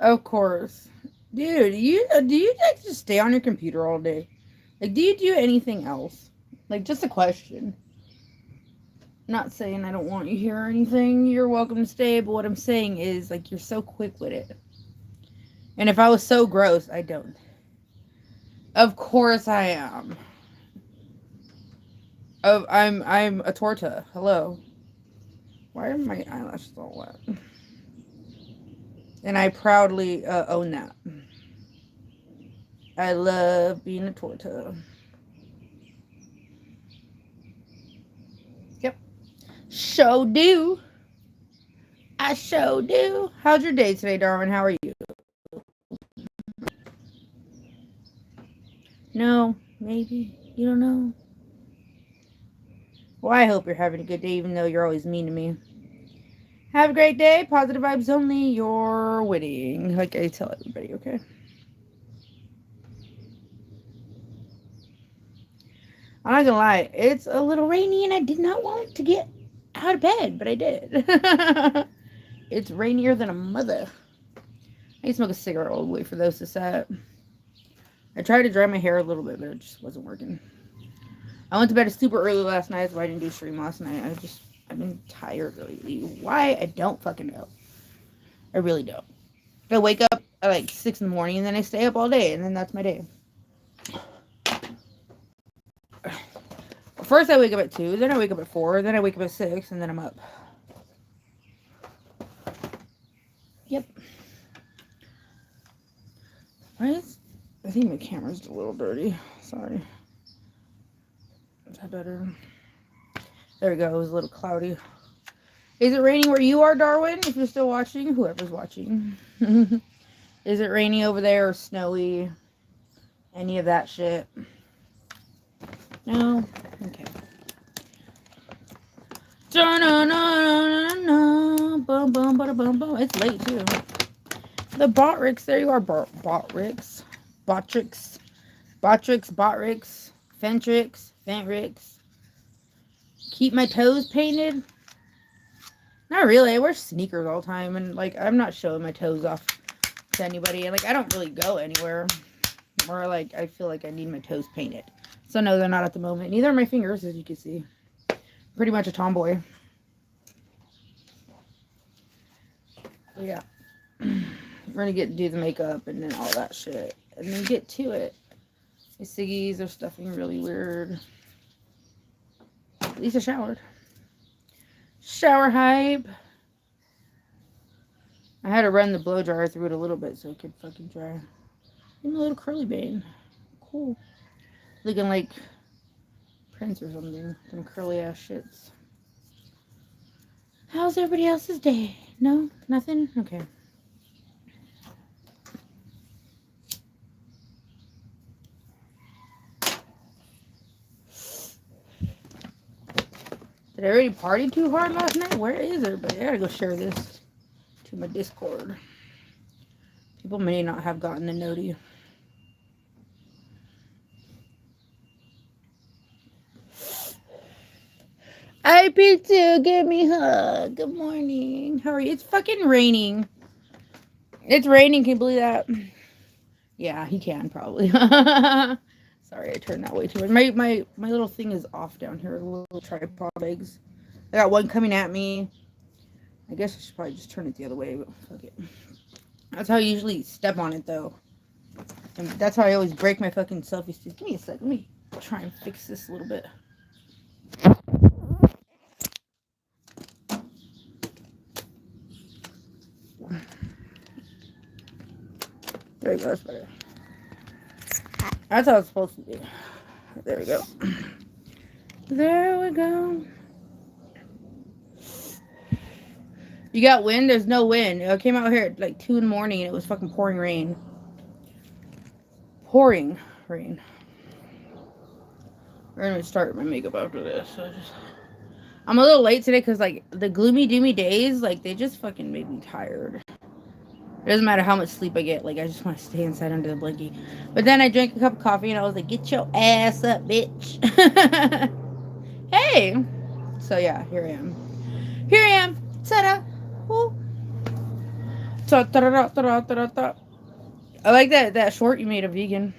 Of course. Dude, do you like just stay on your computer all day? Like, do you do anything else? Like, just a question. Not saying I don't want you here or anything. You're welcome to stay, but what I'm saying is, like, you're so quick with it. And if I was so gross, I don't. Of course I am. I'm a torta. Hello. Why are my eyelashes all wet? And I proudly own that. I love being a torta. Yep. Show do. I show do. How's your day today, Darwin? How are you? No, maybe. You don't know. Well, I hope you're having a good day, even though you're always mean to me. Have a great day. Positive vibes only. You're winning. Like I tell everybody, okay? I'm not gonna lie. It's a little rainy and I did not want to get out of bed, but I did. It's rainier than a mother. I need to smoke a cigarette all the way for those to set. I tried to dry my hair a little bit, but it just wasn't working. I went to bed super early last night, so I didn't do stream last night. I've been tired lately. Why? I don't fucking know. I really don't. I wake up at like 6 in the morning, and then I stay up all day, and then that's my day. First I wake up at 2, then I wake up at 4, then I wake up at 6, and then I'm up. Yep. I think my camera's a little dirty. Sorry. Is that better? There we go. It was a little cloudy. Is it raining where you are, Darwin? If you're still watching, whoever's watching. Is it rainy over there or snowy? Any of that shit? No? Okay. It's late too. The Botrix, there you are, Botrix. Botrix. Botrix, Botrix. Fentrix. Fentrix. Keep my toes painted? Not really. I wear sneakers all the time, and like I'm not showing my toes off to anybody. And like I don't really go anywhere. Or like I feel like I need my toes painted. So no, they're not at the moment. Neither are my fingers, as you can see. Pretty much a tomboy. Yeah. We're gonna do the makeup and then all that shit. And then get to it. My ciggies are stuffing really weird. At least I showered. Shower hype. I had to run the blow dryer through it a little bit so it could fucking dry. And a little curly bane. Cool. Looking like Prince or something. Some curly ass shits. How's everybody else's day? No? Nothing? Okay. Did I already party too hard last night? Where is everybody? I gotta go share this to my Discord. People may not have gotten the noti. IP2, give me a hug. Good morning. How are you? It's fucking raining. It's raining. Can you believe that? Yeah, he can probably. Sorry, I turned that way too much. My little thing is off down here. Little tripod legs. I got one coming at me. I guess I should probably just turn it the other way, but fuck it. That's how I usually step on it, though. And that's how I always break my fucking selfie stick. Give me a sec. Let me try and fix this a little bit. There we go. That's better. That's how it's supposed to be. There we go. There we go. You got wind? There's no wind. I came out here at like 2 in the morning and it was fucking pouring rain. Pouring rain. We're gonna start my makeup after this. I'm a little late today because like the gloomy doomy days, like they just fucking make me tired. It doesn't matter how much sleep I get. Like I just want to stay inside under the blankie. But then I drank a cup of coffee and I was like, get your ass up, bitch. Hey. So yeah, here I am. Here I am. Ta-da. Woo. I like that short you made a vegan.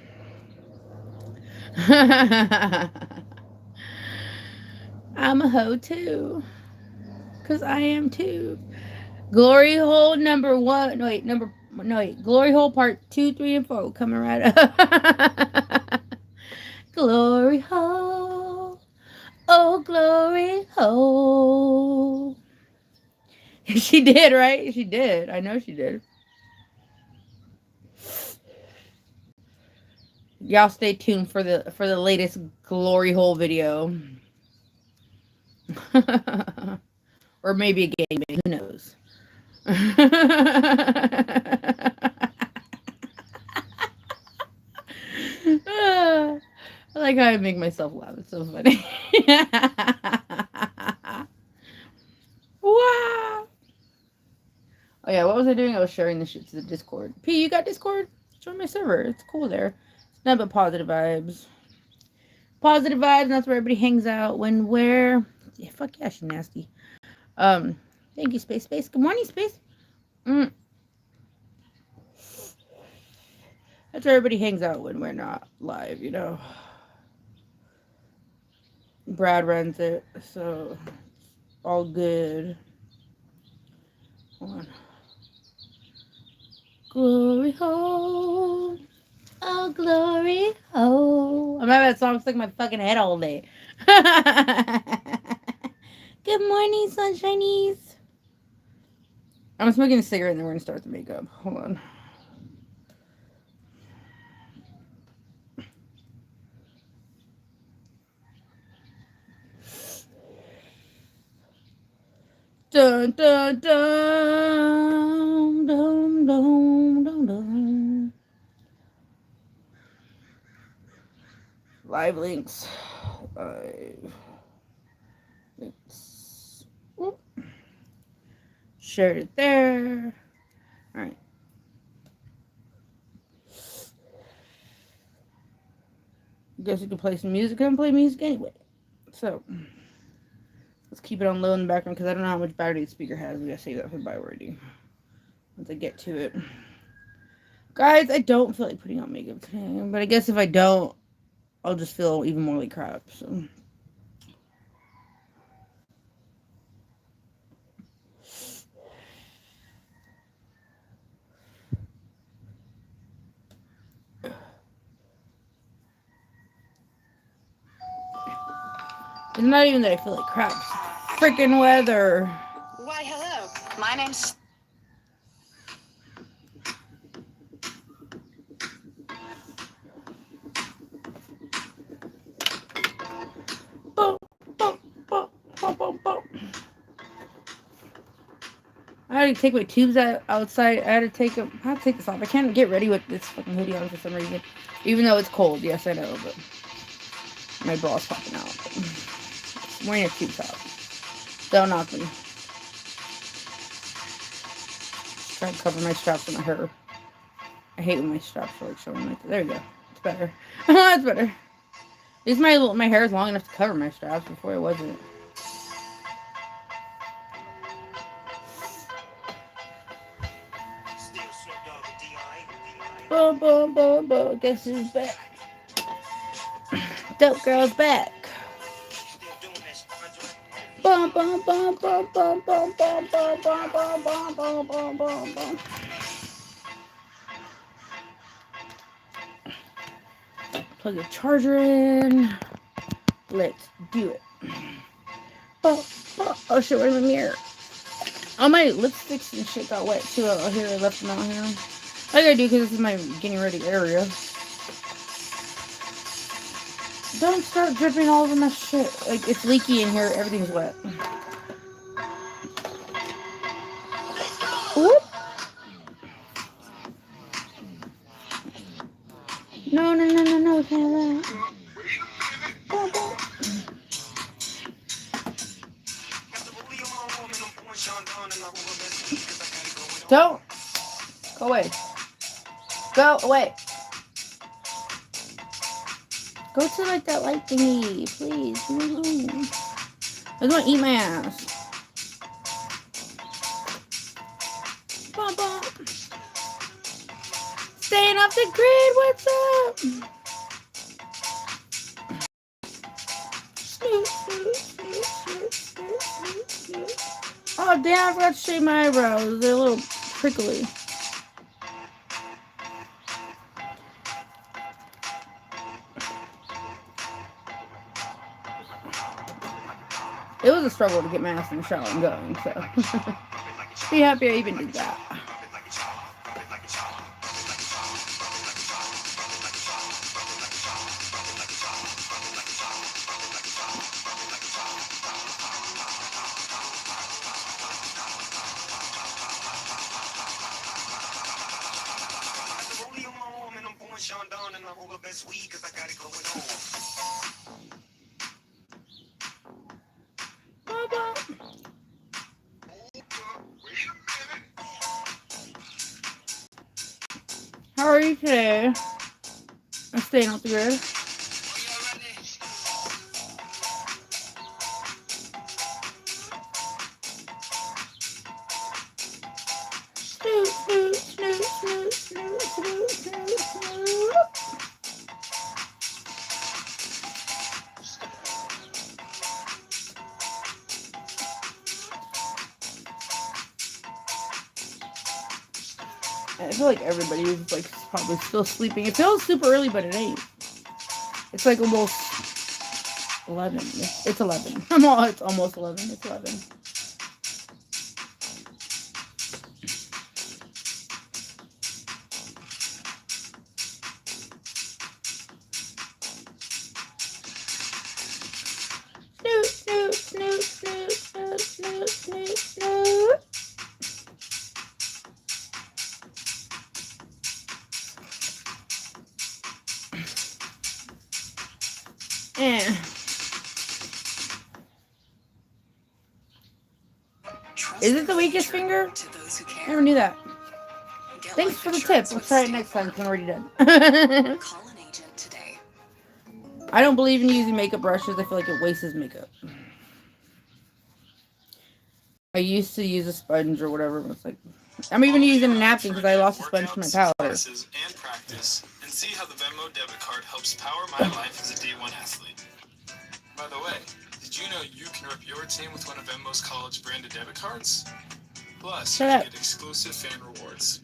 I'm a hoe too. Cause I am too. Glory hole number 1. Glory hole part 2, 3, and 4 coming right up. Glory hole. Oh, glory hole. She did, right? She did. I know she did. Y'all stay tuned for the latest glory hole video. Or maybe a gangbang, who knows. I like how I make myself laugh. It's so funny. Wow. Oh yeah, what was I doing? I was sharing the shit to the Discord. P, you got Discord? Join my server. It's cool there. It's nothing but positive vibes. Positive vibes, and that's where everybody hangs out. When, where. Yeah, fuck yeah, she's nasty. Thank you, Space. Good morning, Space. That's where everybody hangs out when we're not live, you know. Brad runs it, so all good. Hold on. Glory hole. Oh, glory hole. I'm having that song stuck in my fucking head all day. Good morning, sunshinies. I'm smoking a cigarette and then we're going to start the makeup. Hold on. Dun, dun, dun, dun, dun, dun, dun. Live links. Live links. Whoop. Shared it there. All right. Guess you can play some music. I can play music anyway. So let's keep it on low in the background because I don't know how much battery the speaker has. We gotta save that for the bywording once I get to it. Guys, I don't feel like putting on makeup today, but I guess if I don't, I'll just feel even more like crap. So. It's not even that I feel like crap. Freaking weather. Why, hello. My name's... Boom, boom, boom, boom, boom, boom. I had to take my tubes outside. I had to take them. I have to take this off. I can't get ready with this fucking hoodie on for some reason. Even though it's cold. Yes, I know, but my bra's popping out. I'm wearing a tube top. Don't knock me. Try to cover my straps with my hair. I hate when my straps are like showing like that. There you go. It's better. That's better. At least my hair is long enough to cover my straps. Before it wasn't. Boom, boom, boom, boom. Guess who's back? Dope girl's back. Boom, boom, boom, boom, boom, boom, boom, boom, boom, boom, boom, boom, boom, boom, boom. Plug the charger in. Let's do it. Oh shit, where's my mirror? All my lipsticks and shit got wet too. Oh, here, I left them out here. I gotta do because this is my getting ready area. Don't start dripping all over my shit. Like, it's leaky in here. Everything's wet. Whoop. No, we can't have that. Don't. Go away. Go away. Go to like that light thingy, please. I just want to eat my ass. Bum, bum. staying off the grid. What's up? Snoop, snoop, snoop, snoop, snoop, snoop, snoop. Oh, damn, I forgot to shave my eyebrows. They're a little prickly. It was a struggle to get my ass in the shower and going, so. Be happy I even did that. How are you today? I'm staying off the grid. Snoop, snoop, snoop, snoop, snoop, snoop, snoop, snoop. I feel like everybody is like probably still sleeping. It feels super early, but it ain't. It's like almost 11. It's 11. It's almost 11. It's 11. Snoop, snoop, snoop, snoop, snoop, snoop, snoop, snoop. Eh. Is it the weakest finger? I never knew that. Thanks for the tip. We'll try it next time because I'm already done. I don't believe in using makeup brushes. I feel like it wastes makeup. I used to use a sponge or whatever. It's like I'm even using a napkin because I lost a sponge to my powder. And practice, and see how the Venmo debit card helps power my life as a D1 athlete. By the way, did you know you can rep your team with one of Venmo's college branded debit cards? Plus, you can get exclusive fan rewards.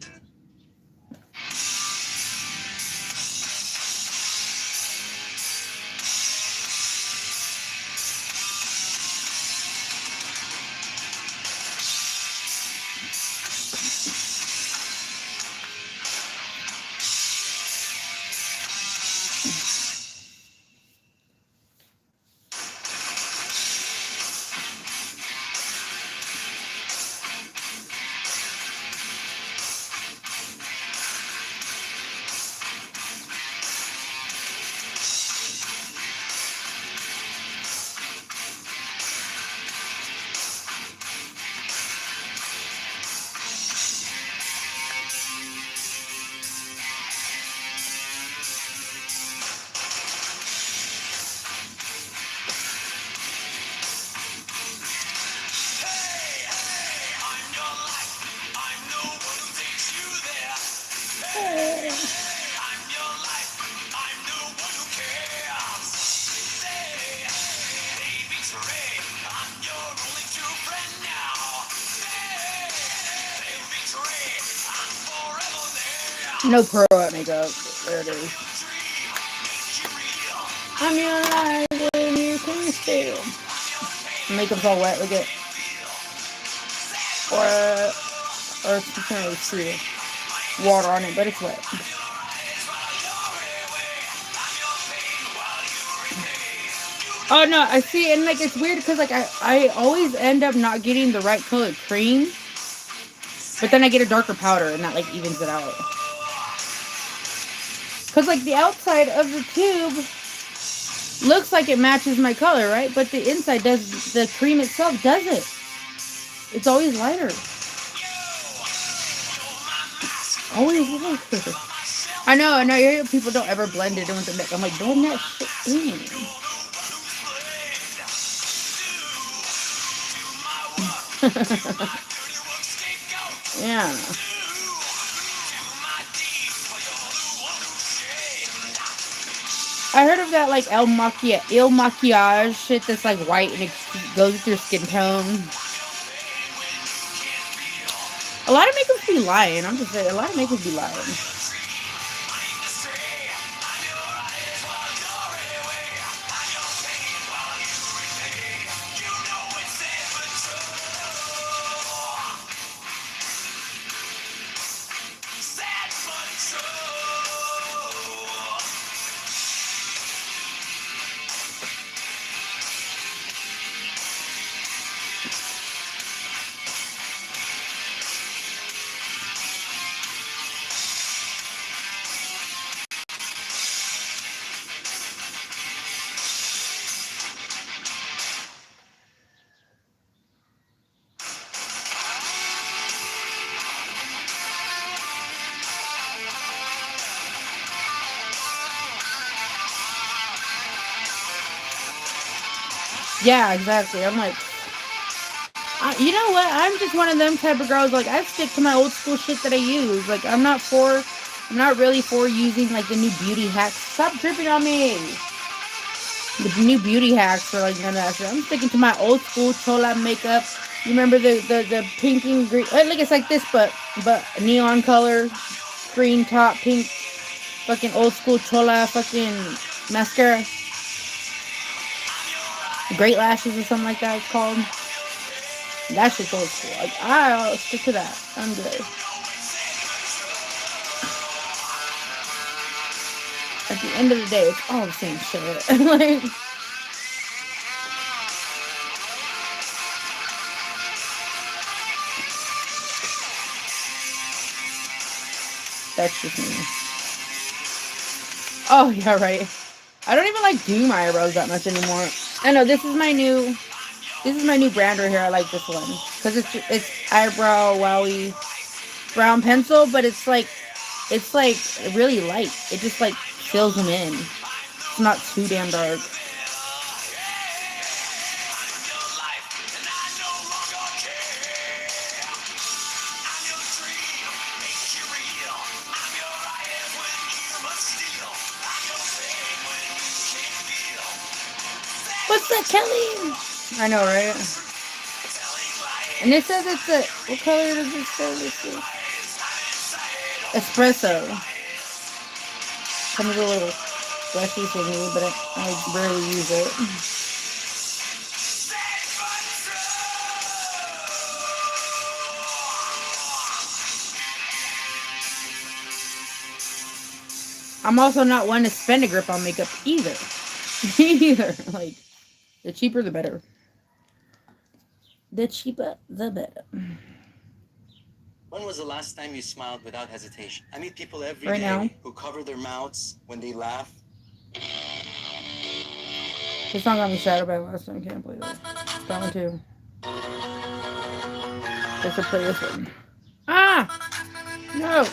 No pro at makeup. There it is. I'm your life and you can steal. Makeup's all wet. Look at. Or it's not really true. Water on it, but it's wet. Oh no, I see, and like it's weird because like I always end up not getting the right color cream, but then I get a darker powder and that like evens it out. Cause like the outside of the tube looks like it matches my color, right? But the inside does, the cream itself doesn't. It's always lighter. Always lighter. I know, I hear people don't ever blend it in with the makeup. I'm like, blend that shit in. Yeah. I heard of that like il maquillage shit that's like white and it goes with your skin tone. A lot of makeups be lying. I'm just saying, a lot of makeups be lying. Yeah, exactly. I'm like, you know what? I'm just one of them type of girls. Like, I stick to my old school shit that I use. Like, I'm not really for using like the new beauty hacks. Stop dripping on me. The new beauty hacks or like none of that shit. I'm sticking to my old school chola makeup. You remember the pink and green? Like it's like this, but neon color, green top, pink, fucking old school chola, fucking mascara. Great lashes or something like that. It's called. That shit's old school. Like I'll stick to that. I'm good. At the end of the day, it's all the same shit. Like. That's just me. Oh yeah, right. I don't even like doing my eyebrows that much anymore. I know this is my new brand right here. I like this one because it's eyebrow wowie brown pencil, but it's like really light. It just like fills them in. It's not too damn dark. What's that, Kelly? I know, right? And it says it's a... What color does it say this is? Espresso. Comes with a little brushy thingy, but I rarely use it. I'm also not one to spend a grip on makeup either. Either. Like, the cheaper the better. The cheaper the better. When was the last time you smiled without hesitation? I meet people every Right day now. who cover their mouths when they laugh. This song got me sad about last time. Can't play that. That one too. Let's play this one. Ah! No!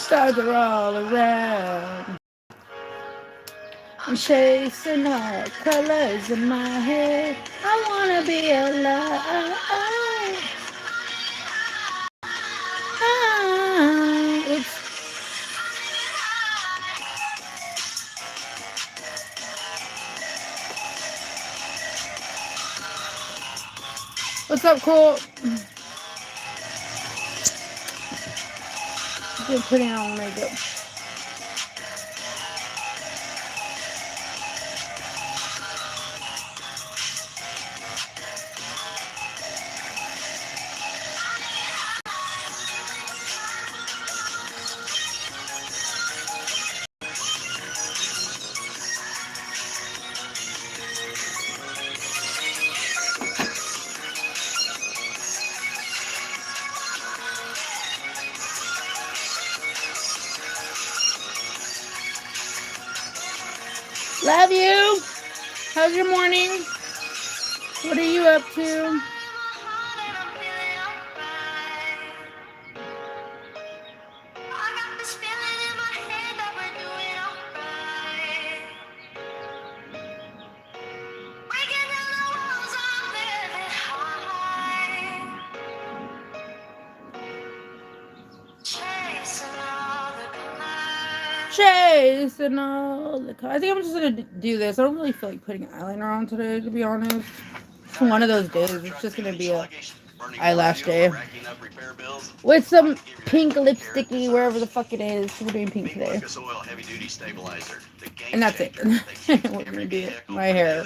Stars are all around. I'm chasing all colors in my head. I wanna be alive. It's what's up, Cool? Just putting on makeup. Love you. How's your morning? What are you up to? Chasing all the cars. I think I'm just gonna do this. I don't really feel like putting eyeliner on today, to be honest. It's one of those days. It's just gonna be a eyelash day with some pink lipsticky wherever the fuck it is. We're doing pink today, and that's it. We're gonna do my hair.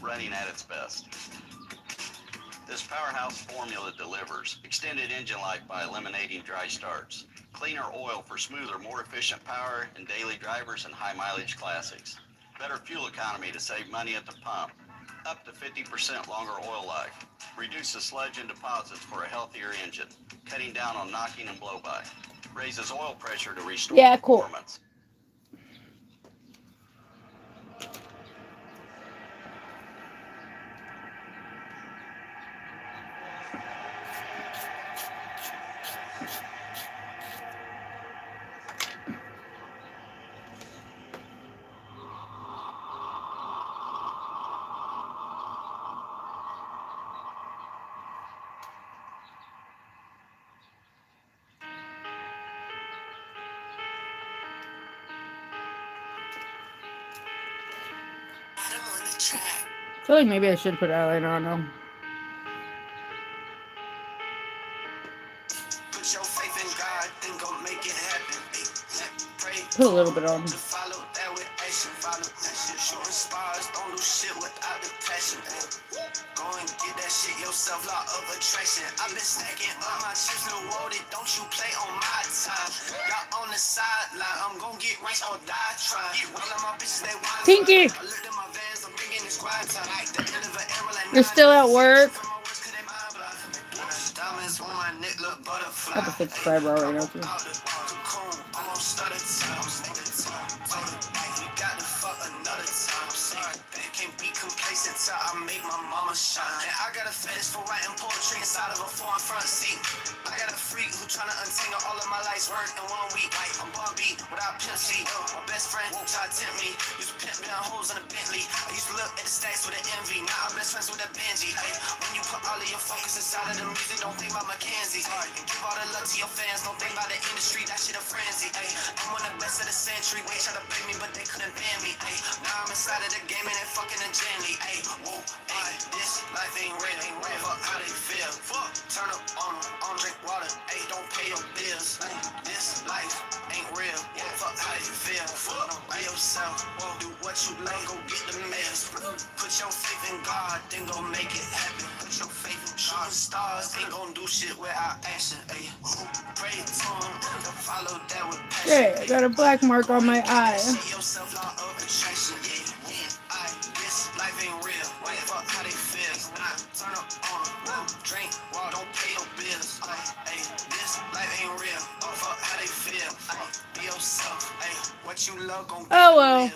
Running at its best. This powerhouse formula delivers extended engine life by eliminating dry starts, cleaner oil for smoother, more efficient power in daily drivers and high mileage classics, better fuel economy to save money at the pump, up to 50% longer oil life, reduces sludge and deposits for a healthier engine, cutting down on knocking and blow-by, raises oil pressure to restore performance. I feel like maybe I should put eyeliner on though. Put a little bit on. Go and get that shit yourself, law of attraction. I've been stacking up my chips, no worry, don't you play on my time. Y'all on the sideline, I'm gonna get rich or die trying. All of my bitches, they want Pinky! You're still at work? I have to fix the eyebrow right now too. Can't be complacent till I make my mama shine. And I got a fetish for writing poetry inside of a foreign front seat. I got a freak who tryna untangle all of my life's work in 1 week. I'm Bobby without pimp C. My best friend tried to tempt me. Used to pimp down hoes in a Bentley. I used to look at the stats with an envy. Now I'm best friends with a Benji. Hey, when you put all of your focus inside of the music, don't think about Mackenzie. And give all the love to your fans, don't think about the industry. That shit a frenzy. Hey, I'm one of the best of the century. They tried to blame me, but they couldn't ban me. Hey, now I'm inside of the game and they fucking a Jenny. Hey, whoa, hey, this life ain't real. Fuck how they feel. Fuck, turn up on drink water. Hey, don't pay your bills. Hey, this life ain't real. Fuck how they feel. Fuck, by yourself. Do what you like, go get the mess. Put your faith in God, then go make it happen. Put your faith in shooting stars, ain't gon' do shit without action. Hey, pray to him, follow that with passion. Okay, I got a black mark on my eye. Yourself law of attraction. This life ain't real. Fuck how they feel. Turn up on drink, water, don't pay your bills. Hey, this life ain't real. Fuck how they feel. Be yourself. Hey, what you love gon' Oh well.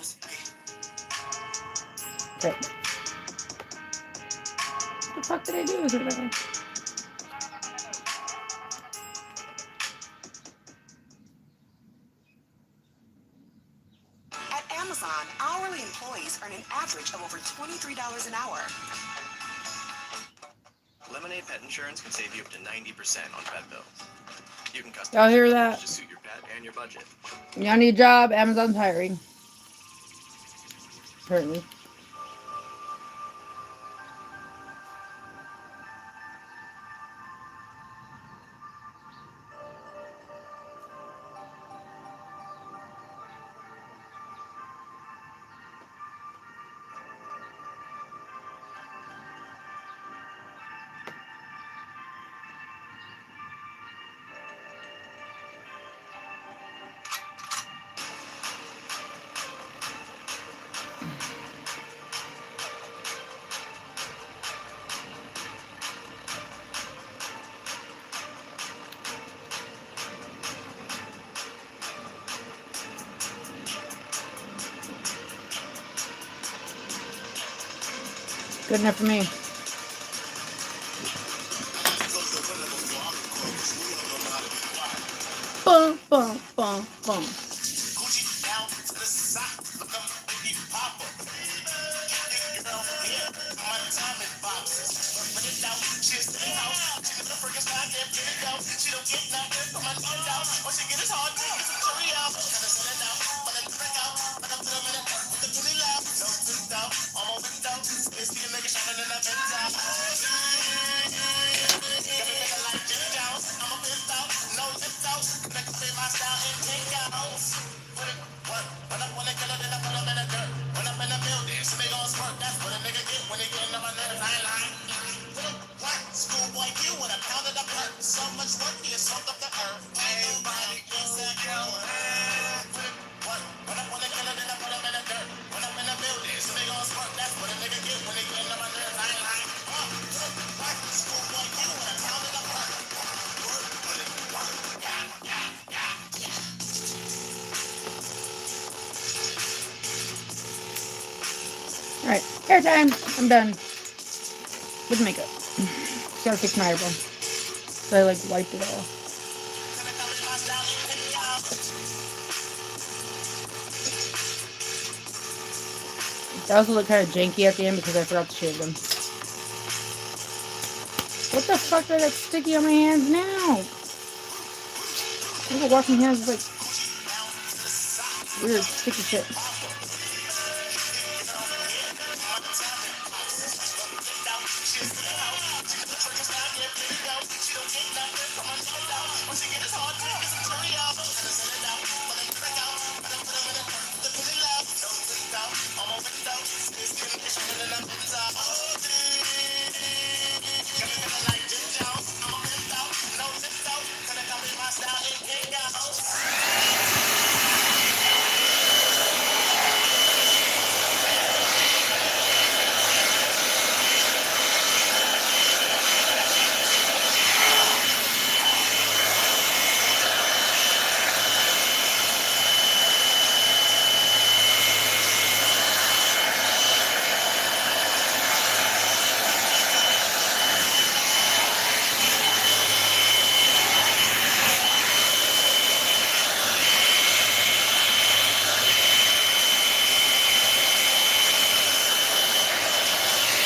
Okay. What the fuck did I do with it? Amazon, hourly employees earn an average of over $23 an hour. Lemonade Pet Insurance can save you up to 90% on pet bills. You can customize Y'all hear your that? coverage to suit your pet and your budget. Y'all need a job? Amazon's hiring. Apparently. Good enough for me. Bum, bum, bum, bum. Alright, hair time. I'm done with makeup. Gotta fix my eyebrow. So I like wiped it off. They also look kind of janky at the end because I forgot to shave them. What the fuck are that sticky on my hands now? People washing hands is like weird sticky shit.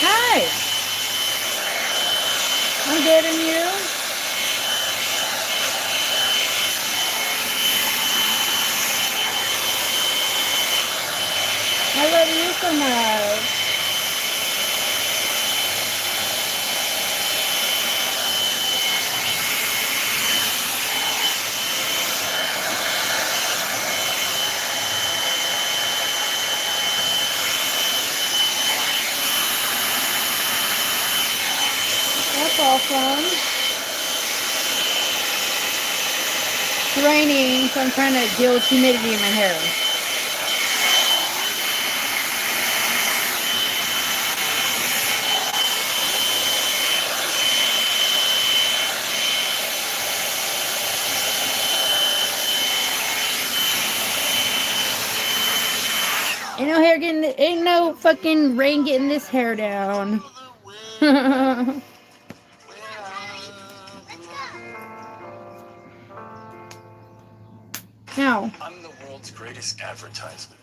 Hi! I'm good, and you? I love you so much. That's awesome. It's raining, so I'm trying to deal with humidity in my hair. Ain't no fucking rain getting this hair down. Now. I'm the world's greatest advertisement.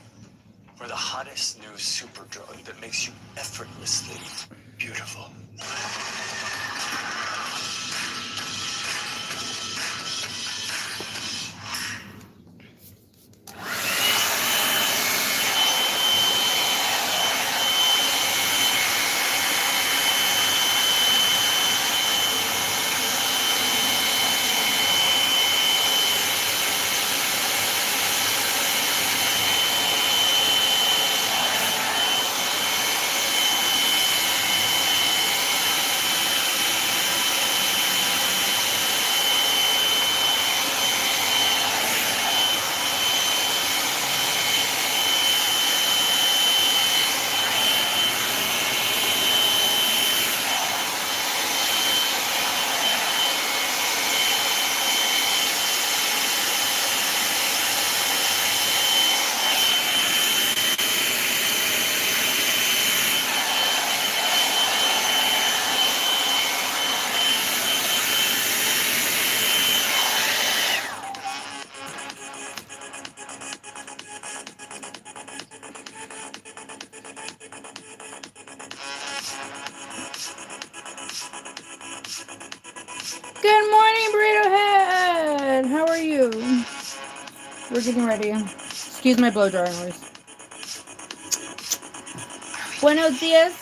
or the hottest new super drug that makes you effortlessly beautiful? Good morning, Burrito Head. How are you? We're getting ready. Excuse my blow dryer noise. Buenos dias.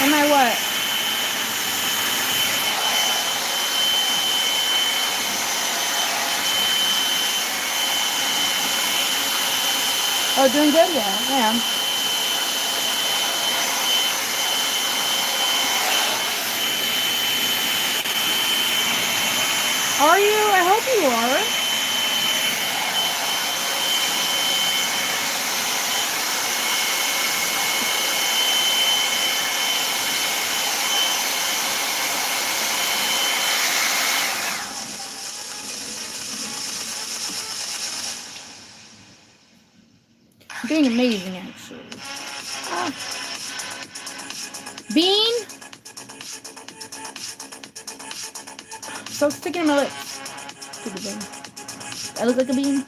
Am I what? Oh, doing good? Yeah, I am. Are you? I hope you are. Being amazing, actually. Ah. Bean? So sticking in my lips. Stupid thing. I look like a bean?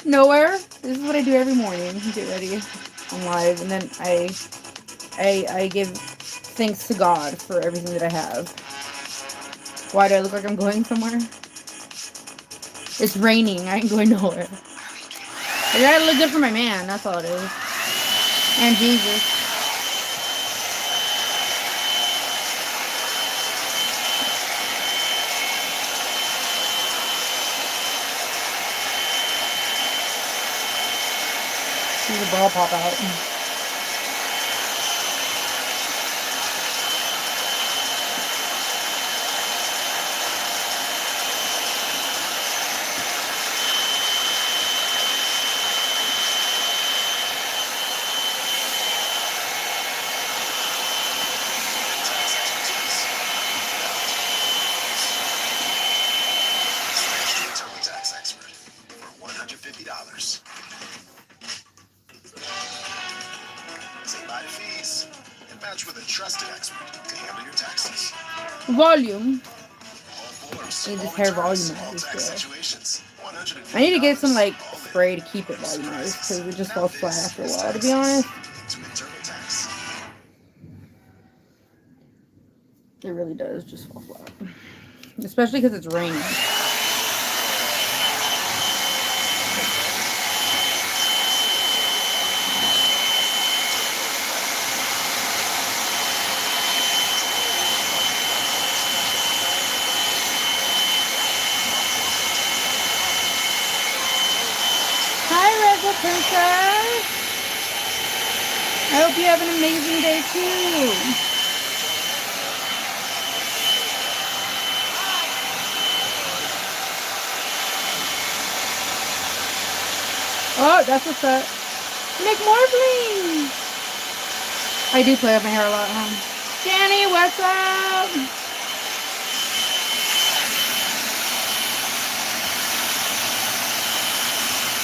Nowhere. This is what I do every morning. Get ready. I'm live, and then I give thanks to God for everything that I have. Why do I look like I'm going somewhere? It's raining. I ain't going nowhere. I gotta look good for my man. That's all it is. And Jesus. See the ball pop out. TurboTax expert for $150. Save by fees and match with a trusted expert to handle your taxes. Volume. All forms, I need this all hair returns, volumized, all tax yeah. situations. I need to get some like $150, all spray to keep it volumized because it just falls flat after a while, to be honest. It really does just fall flat. Especially because it's raining. Hi, Red Princess. I hope you have an amazing day too. Oh, that's what's up. Make more bling. I do play with my hair a lot, huh? Danny, what's up?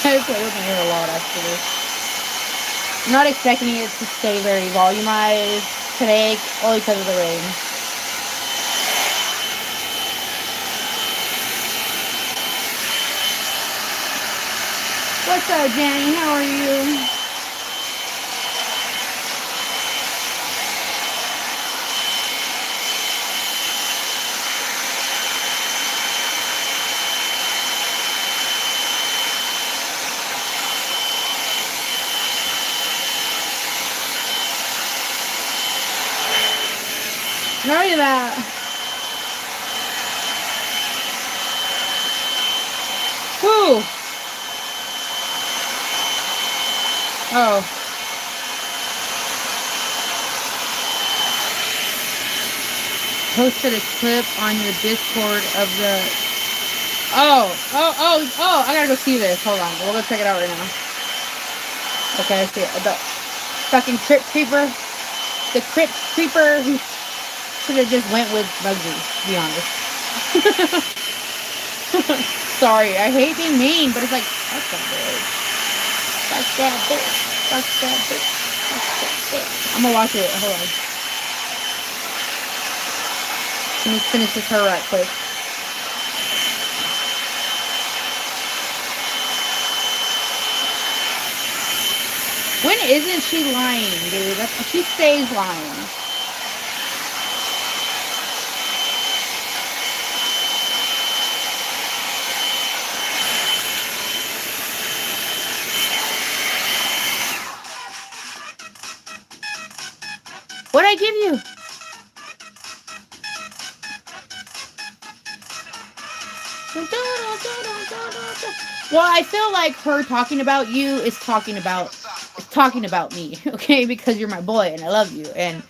I play with my hair a lot, actually. I'm not expecting it to stay very volumized today, only because of the rain. What's up, Danny? How are you? Not only that. Whew. Oh. Posted a clip on your Discord of the... Oh, I gotta go see this. Hold on. We'll go check it out right now. Okay, I see it. The fucking Crypt Creeper. The Crypt Creeper who should have just went with Bugsy, to be honest. Sorry, I hate being mean, but it's like, fuck that bitch. Fuck that bitch. Fuck that bitch. Fuck that bitch. I'm gonna watch it. Hold on. Let me finish this her right quick. When isn't she lying, dude? She stays lying. What'd I give you? Well, I feel like her talking about you is talking about me, okay? Because you're my boy and I love you. And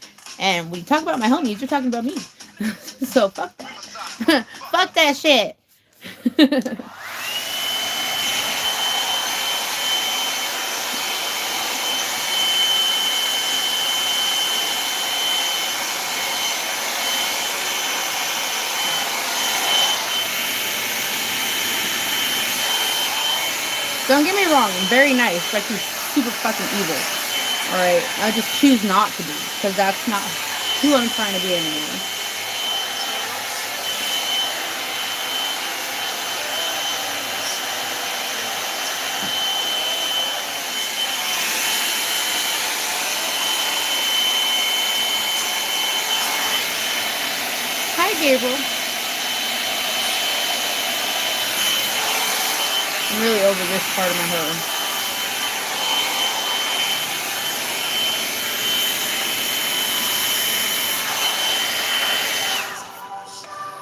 when you talk about my homies, you're talking about me. So fuck that. Fuck that shit. Don't get me wrong, I'm very nice, but she's super fucking evil. Alright, I just choose not to be, because that's not who I'm trying to be anymore. Hi, Gabriel. I'm really over this part of my hair.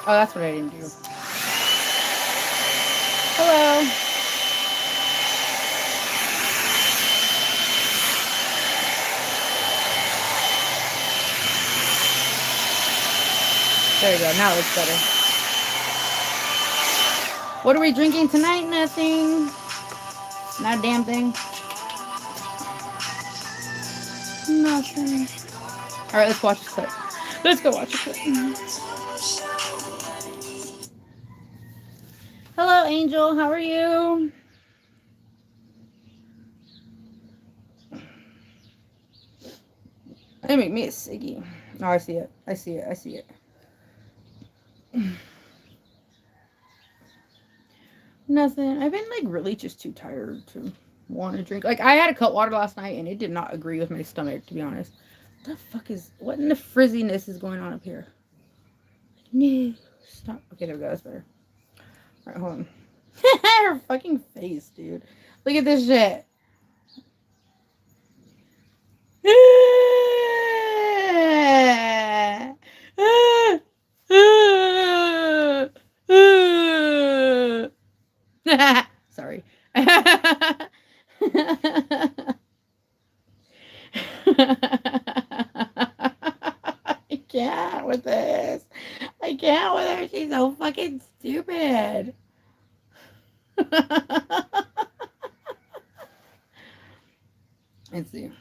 Oh, that's what I didn't do. Hello. There you go. Now it looks better. What are we drinking tonight? Nothing. Not a damn thing. Nothing. Alright, let's watch this clip. Let's go watch a clip. Hello, Angel. How are you? They make me a ciggy. Oh, I see it. I see it. I see it. Nothing. I've been like really just too tired to want to drink. Like I had a cut water last night and it did not agree with my stomach, to be honest. What the fuck is, what in the frizziness is going on up here? No, stop. Okay, there we go. That's better. All right, hold on. Her fucking face, dude. Look at this shit. Sorry. I can't with this. I can't with her. She's so fucking stupid. Let's see.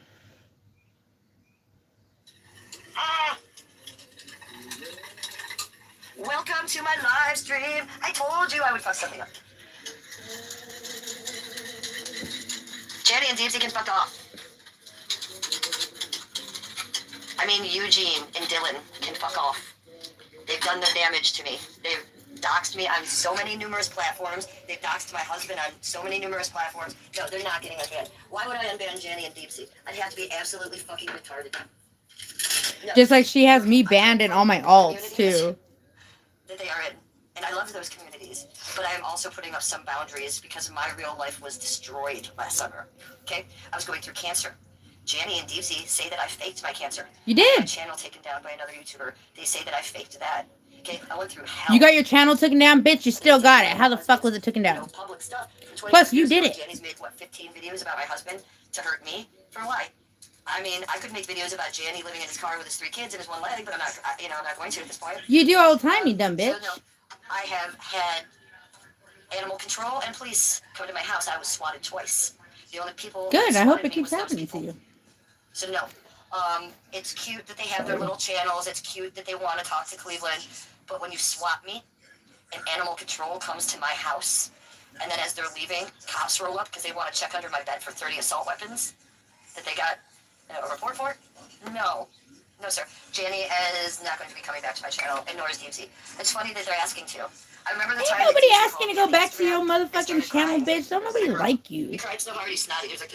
welcome to my live stream. I told you I would fuck something up. Jenny and Deepsy can fuck off. I mean, Eugene and Dylan can fuck off. They've done their damage to me. They've doxed me on so many numerous platforms. They've doxed my husband on so many numerous platforms. No, they're not getting unbanned. Why would I unban Jenny and Deepsy? I'd have to be absolutely fucking retarded. No. Just like she has me banned in all my alts, too. That they are in. And I love those communities. But I am also putting up some boundaries because my real life was destroyed last summer. Okay? I was going through cancer. Jenny and Deepsy say that I faked my cancer. You did. My channel taken down by another YouTuber. They say that I faked that. Okay? I went through hell. You got your channel taken down, bitch. You still got it. How the fuck was it taken down? Public stuff. Plus, you did it. Jenny's made, what, 15 videos about my husband to hurt me? For what? I mean, I could make videos about Jenny living in his car with his 3 kids and his 1 leg, but I'm not, I'm not going to at this point. You do all the time, you dumb bitch. So, no, I have had animal control and police come to my house. I was swatted twice. The only people. Good. I hope it keeps happening to you. So no, it's cute that they have their little channels. It's cute that they want to talk to Cleveland. But when you swat me, and animal control comes to my house, and then as they're leaving, cops roll up because they want to check under my bed for 30 assault weapons that they got a report for. No, sir. Jenny is not going to be coming back to my channel, and nor is Deepsy. It's funny that they're asking to. I remember the time. Ain't nobody asking to go back to your motherfucking channel, bitch. Don't nobody like you. He cried so hard he snotted. He was like.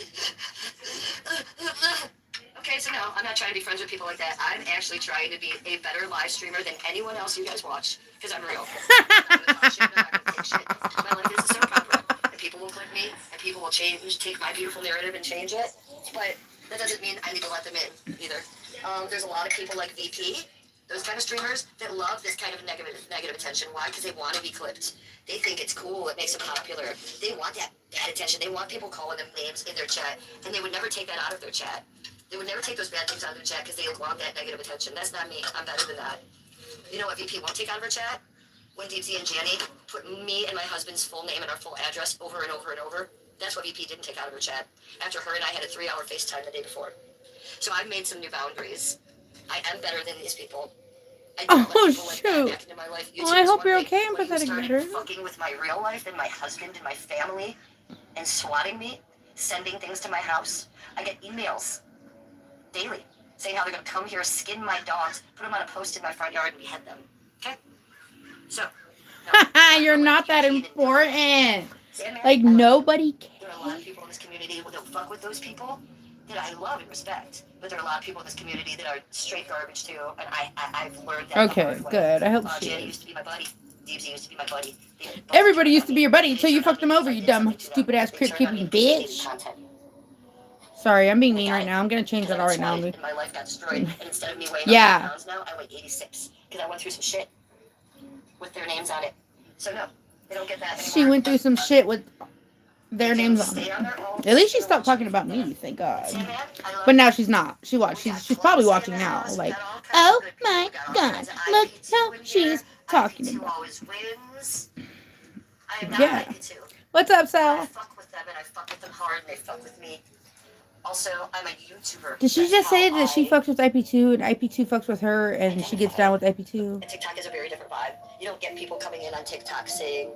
Okay, so no, I'm not trying to be friends with people like that. I'm actually trying to be a better live streamer than anyone else you guys watch, because I'm real. I'm not gonna talk shit, I'm not gonna take shit. My life is a soap opera, and people will click me, and people will take my beautiful narrative and change it, but that doesn't mean I need to let them in, either. There's a lot of people like VP, those kind of streamers, that love this kind of negative attention. Why? Because they want to be clipped. They think it's cool, it makes them popular. They want that bad attention. They want people calling them names in their chat, and they would never take that out of their chat. They would never take those bad things out of their chat because they want that negative attention. That's not me. I'm better than that. You know what VP won't take out of her chat? When Deepsy and Jenny put me and my husband's full name and our full address over and over and over, that's what VP didn't take out of her chat. After her and I had a 3-hour FaceTime the day before. So I've made some new boundaries. I am better than these people. I don't let people like that back into my life. Well, I hope you're okay, when empathetic you better. start fucking with my real life and my husband and my family and swatting me, sending things to my house, I get emails daily saying how they're going to come here, skin my dogs, put them on a post in my front yard, and behead them. Okay? So. No, you're not that important. Like, nobody cares. There are a lot of people in this community who don't fuck with those people that I love and respect. But there are a lot of people in this community that are straight garbage too, and I've learned that. Okay, good. I hope she Jenny is. used to be my buddy. Deepsy used to be my buddy. Everybody used to be your buddy until you fucked them over, you dumb, stupid ass crypt keeping bitch. Sorry, I'm being mean right now. I'm gonna change that all right now. My life got destroyed, and instead of me weighing 100 pounds now, I weigh 86 because I went through some shit with their names on it. So no, they don't get that anymore. She went through some shit with their names on it. At least she stopped talking about me, thank God. But now she's not. She's probably watching now. Like, oh my God, look how she's talking about. Yeah. What's up, Sal? I fuck with them and I fuck with them hard and they fuck with me. Also, I'm a YouTuber. Did she just say that she fucks with IP2 and IP2 fucks with her and she gets down with IP2? And TikTok is a very different vibe. You don't get people coming in on TikTok saying,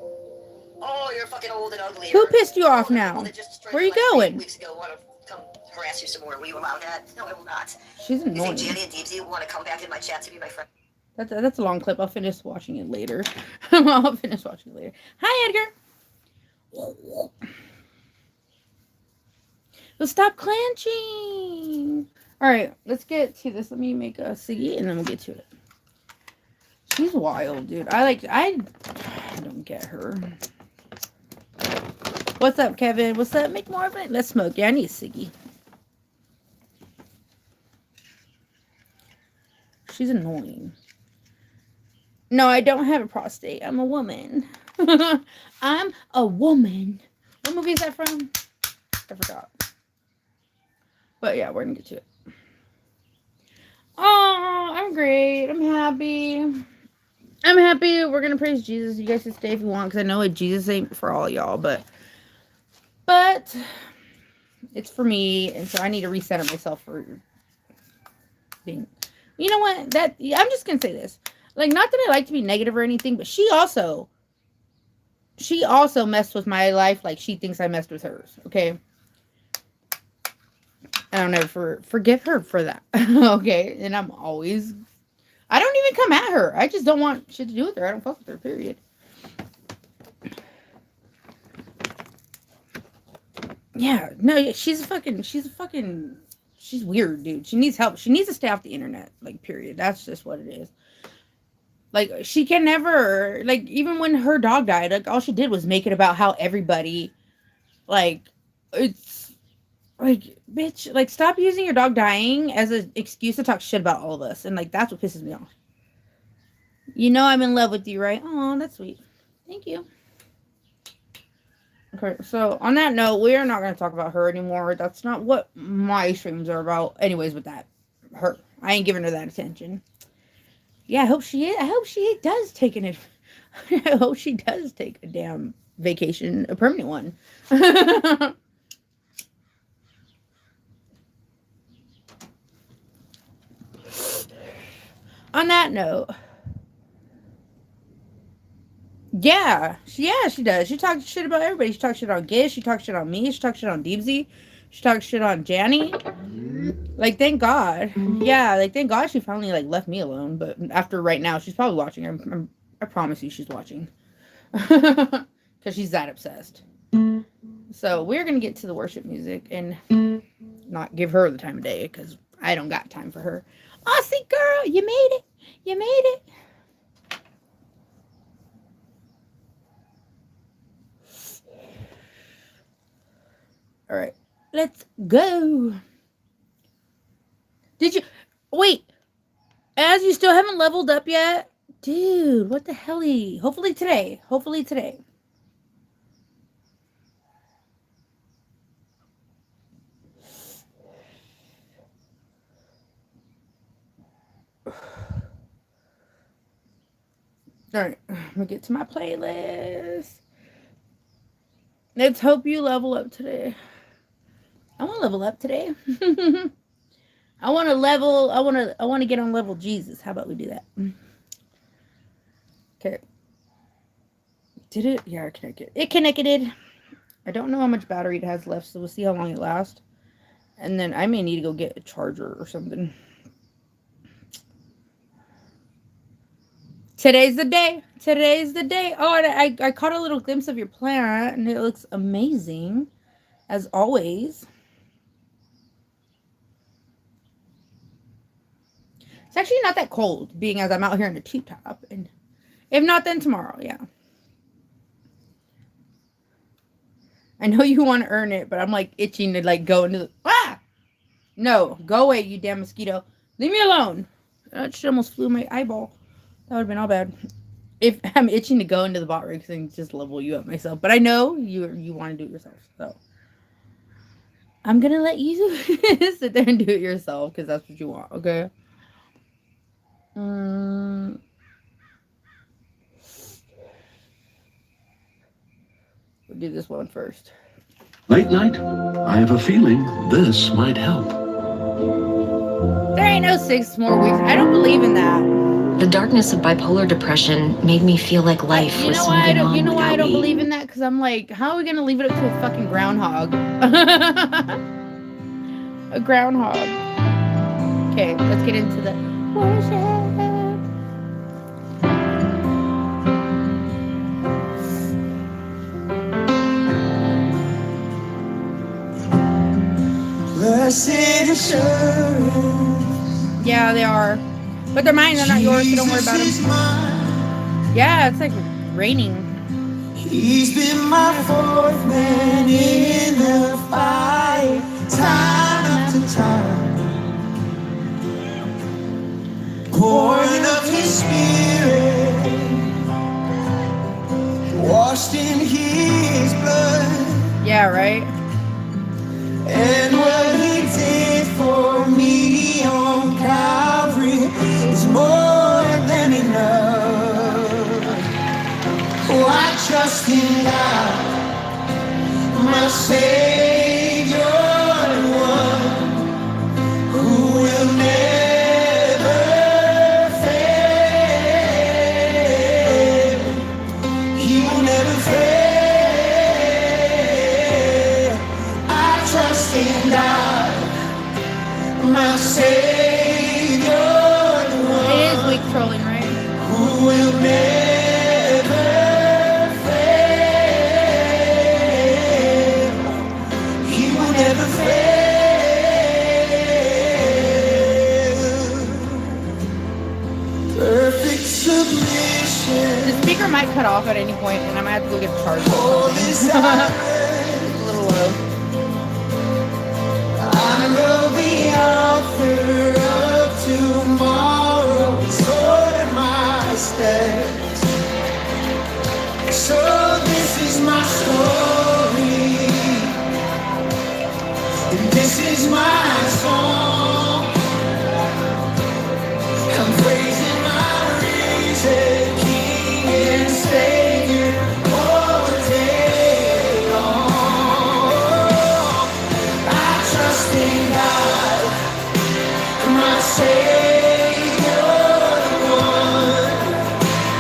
"Oh, you're fucking old and ugly." Who pissed you off now? Where are you going? Weeks ago, want to come harass you some more. Will you allow that? No, I will not. She's You annoying. think Jenny and Deepsy want to come back in my chat to be my friend? That's a long clip. I'll finish watching it later. I'll finish watching it later. Hi, Edgar. Well, stop clenching. All right, let's get to this. Let me make a ciggy, and then we'll get to it. She's wild, dude. I don't get her. What's up, Kevin? What's up? Make more of it. Let's smoke. Yeah, I need a ciggy. She's annoying. No, I don't have a prostate. I'm a woman. I'm a woman. What movie is that from? I forgot. But yeah, we're gonna get to it. Oh, I'm great. I'm happy. I'm happy. We're gonna praise Jesus. You guys can stay if you want, because I know Jesus ain't for all y'all, but it's for me, and so I need to recenter myself for being. You know what? I'm just gonna say this. Like, not that I like to be negative or anything, but she also messed with my life like she thinks I messed with hers, okay? I don't know, forgive her for that, okay? And I don't even come at her. I just don't want shit to do with her. I don't fuck with her, period. Yeah, no, she's weird, dude. She needs help. She needs to stay off the internet, like, period. That's just what it is. Like, she can never, like, even when her dog died, like, all she did was make it about how everybody, like, it's, like, bitch, like, stop using your dog dying as an excuse to talk shit about all of us. And, like, that's what pisses me off. You know I'm in love with you, right? Oh, that's sweet. Thank you. Okay, so on that note, we are not going to talk about her anymore. That's not what my streams are about. Anyways, with that, her. I ain't giving her that attention. Yeah, I hope she does take I hope she does take a damn vacation, a permanent one. On that note, yeah, she does. She talks shit about everybody. She talks shit on Giz. She talks shit on me. She talks shit on Deepsy. She talks shit on Janny. Like, thank God. Yeah, like, thank God she finally, like, left me alone. But after right now, she's probably watching. I promise you she's watching. Because she's that obsessed. So, we're going to get to the worship music and not give her the time of day. Because I don't got time for her. Aussie girl, you made it. You made it. All right. Let's go. Did you... Wait. As you still haven't leveled up yet? Dude, what the hell? Hopefully today. Hopefully today. Alright. I'm going to get to my playlist. Let's hope you level up today. I want to level up today. I want to get on level Jesus. How about we do that? Okay. Did it? Yeah, it connected. It connected. I don't know how much battery it has left, so we'll see how long it lasts. And then I may need to go get a charger or something. Today's the day. Today's the day. Oh, and I caught a little glimpse of your plant, and it looks amazing, as always. It's actually not that cold, being as I'm out here in a tube top. And if not, then tomorrow, yeah. I know you want to earn it, but I'm, like, itching to, like, go into the... Ah! No, go away, you damn mosquito. Leave me alone. That shit almost flew my eyeball. That would have been all bad. If I'm itching to go into the bot rigs and just level you up myself. But I know you want to do it yourself, so... I'm gonna let you sit there and do it yourself, because that's what you want, okay? We'll do this one first. Late night? I have a feeling this might help. There ain't no 6 more weeks. I don't believe in that. The darkness of bipolar depression made me feel like life was moving on. You know why I don't me. believe in that? Because I'm like, how are we gonna leave it up to a fucking groundhog? A groundhog. Okay, let's get into the worship. Blessed assurance. Yeah, they are. But they're mine, they're not yours, so don't worry about them. Yeah, it's like raining. He's been my fourth man in the fight, time after time. Pouring of his spirit, washed in his blood. Yeah, right? And what he did for me on Calvary is more than enough. Oh, I trust in God, my Savior, the one who will never fail. my Savior, the one It is weak trolling, right? who will never fail. He will never fail. Perfect submission. The speaker might cut off at any point, and I might have to go get charged. All this I It's a little low. know the author of tomorrow is ordered my steps. So this is my story, and this is my song. I'm praising my risen King and Savior all day long. I trust in God, my Savior, the one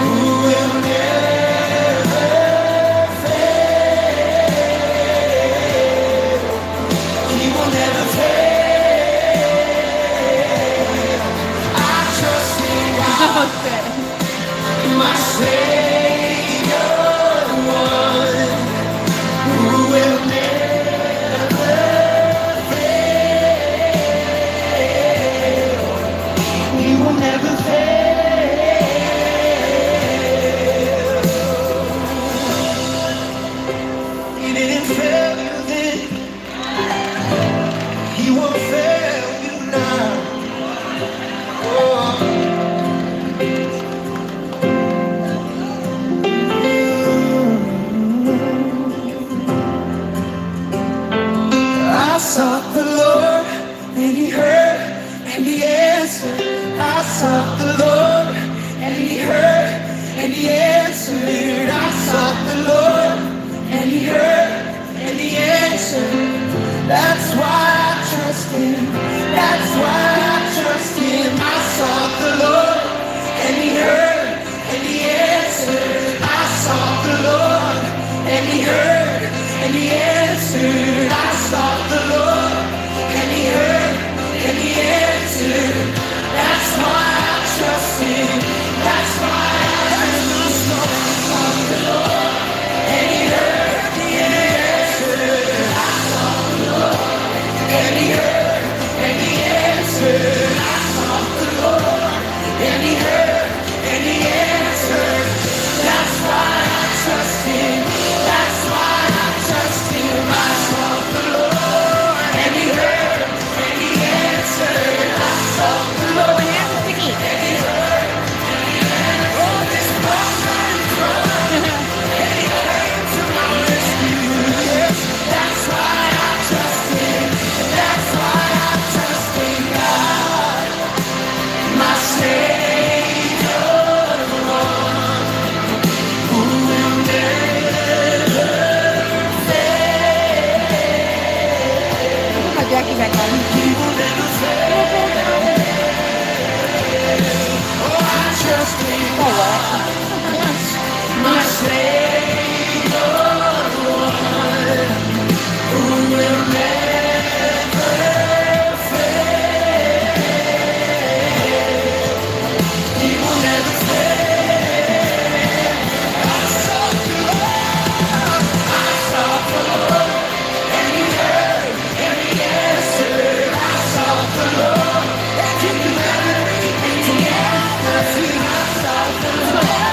who will never fail. He will never fail. I trust in God, my Savior, the one who will never fail. He will never fail. He didn't fail you then. He won't fail you now. Oh. I sought the Lord, and He heard, and He answered. I sought the Lord, and He heard, and He answered. I sought the Lord, and He heard, and He answered. That's why I trust Him. That's why I trust Him. I sought the Lord, and He heard, and He answered. I sought the Lord, and He heard, and He answered. I sought the Lord, and He heard, and He answered. That's why I trust Him. That's why I trust Him. I sought the Lord, and He heard, and He answered. I sought the Lord, and He heard, and He answered. I sought the Lord, and He heard, and He answered. That's why I trust Him. That's why I trust Him. I sought the Lord, and He heard, and He answered. I sought the Lord, and He heard, and He answered. Oh, this broken throne, and He came to my rescue. Yes, that's why I trust Him. That's why I trust in God, my Savior, the one who will never fail. Put my Jackie back on. He will never fail. Oh, I trust in God, my Savior, the one who will never fail. He will never fail. I sought the Lord, and He heard, and He answered. I sought the Lord, and He heard, and He answered. I sought the Lord.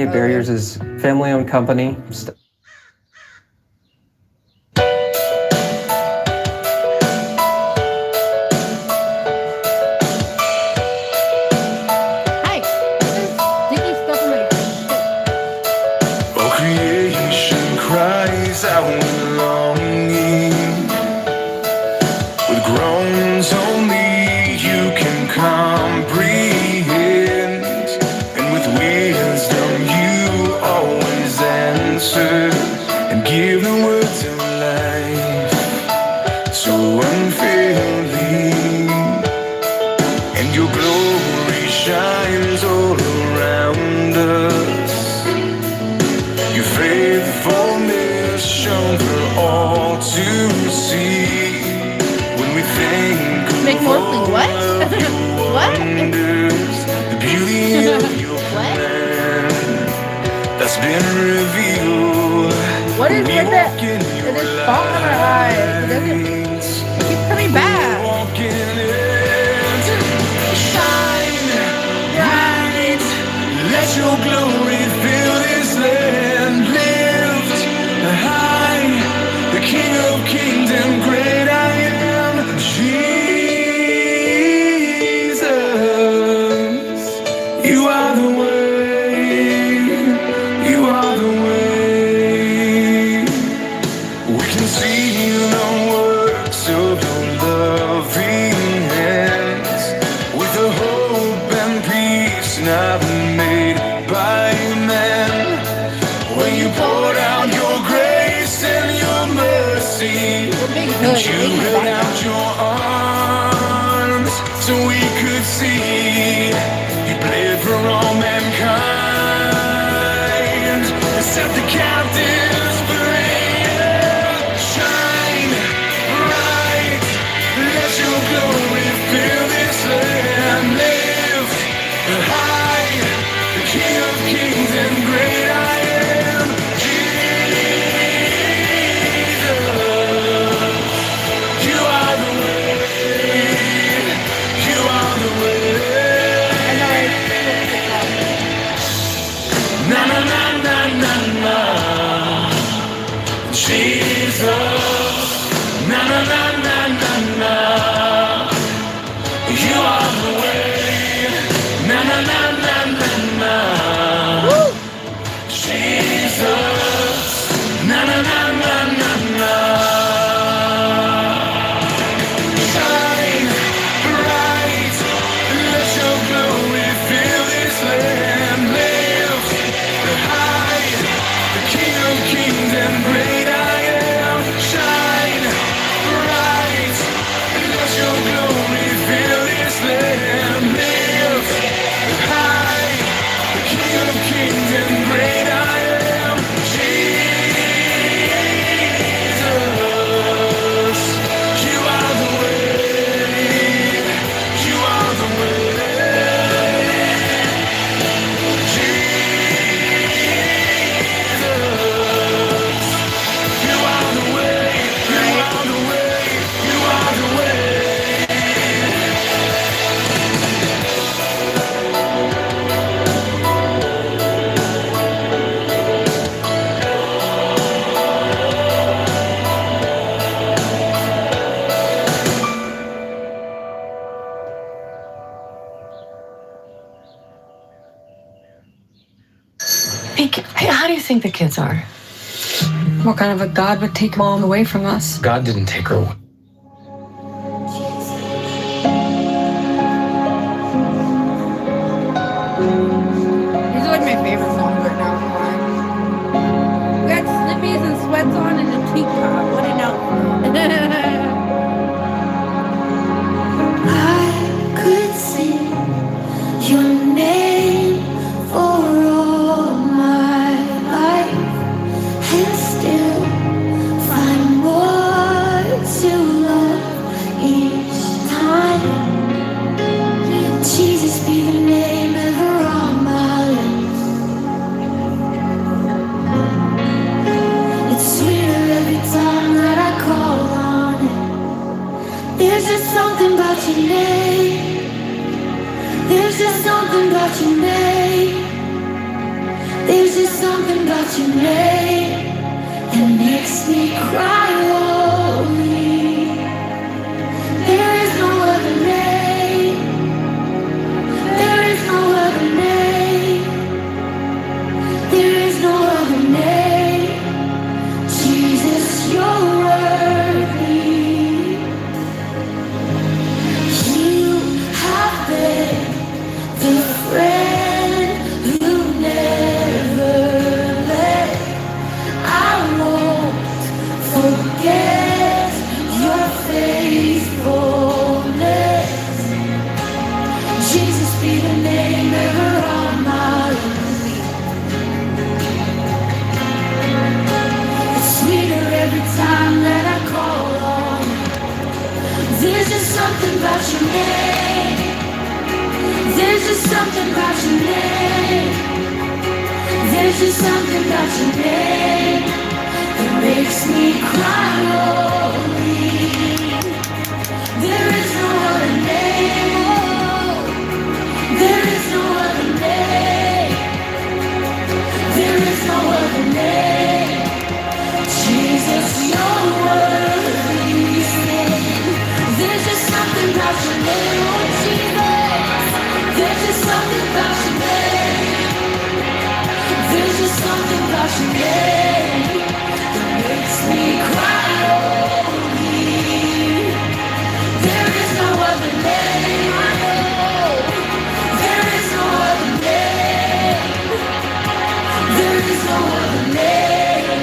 CASHAPP Barriers is family-owned company. Hi. This is sticky stuff in my shit. Oh, creation cries out with longing, with groans only you can comprehend, and with wisdom you always answer and give the words of life so unfailing, and your glory shines all around us. Your faithfulness shown for all to see. When we think Make of more, all please. What? of your What? wonders, the beauty of your plan that's been revealed. What is We with walk it? in It your is spot on our eye. It doesn't. light. It keeps coming back. Walk in it. Shine bright. Let your glory fill this land. Lift high the King of Kings and great I am, Jesus. You are the way. You are the way. We can see the works of your loving hands, with the hope and peace not made by man. When you poured out your grace and your mercy, Big and hood. you Make my held back out your arms so we could see. You bled for all mankind and set the captives free. Shine bright, let your glory fill this land. Lift high the King of Kings and great I am, Jesus. You are the way. You are the way. I know, right? Na na na na na na. Jesus. Na na na na na na. You are the way. Na na na na na na. Jesus. Na na na na na na. Shine bright. Let your glory fill this land. Lift high the King of Kings and great I am. Shine bright. Let your glory fill this land. Lift high the King of Kings and great I am, Jesus. You are the way. You are the way. Jesus. You are the way. You are the way. You are the way. Hey, how do you think the kids are? What kind of a God would take mom away from us? God didn't take her away. These are like my favorite songs right now. We got slippies and sweats on and a tank top. What an outfit. I could sing your name for all my life and still find more to love each time. Jesus be the name ever on my lips. It's sweeter every time that I call on it. There's just something about your name. There's just something about your name. about your name that makes me cry holy. There is no other name. There is no other name. There is no other name. Jesus, you're worthy. You have been the friend who never left. I won't forget your faithfulness. Jesus, be the name ever on my lips. It's sweeter every time that I call on you. There's just something about your name. There's just something about your name. There's just something about your name that makes me cry holy. There is no other name. Oh, there is no other name. There is no other name. Jesus, you're worthy. There's just something about your name, oh Jesus. There's just something about your name. There's just something about your name that makes me cry holy. There is no other name, I know. There is no other name. There is no other name.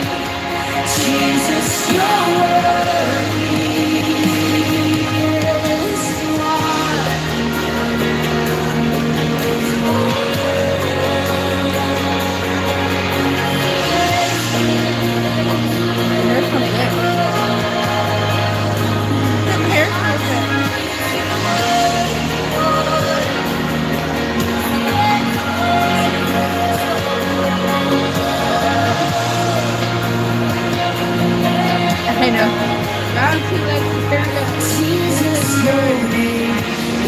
Jesus, you're worthy. Yes, you are. I know. God, he likes to hear it. Jesus, your name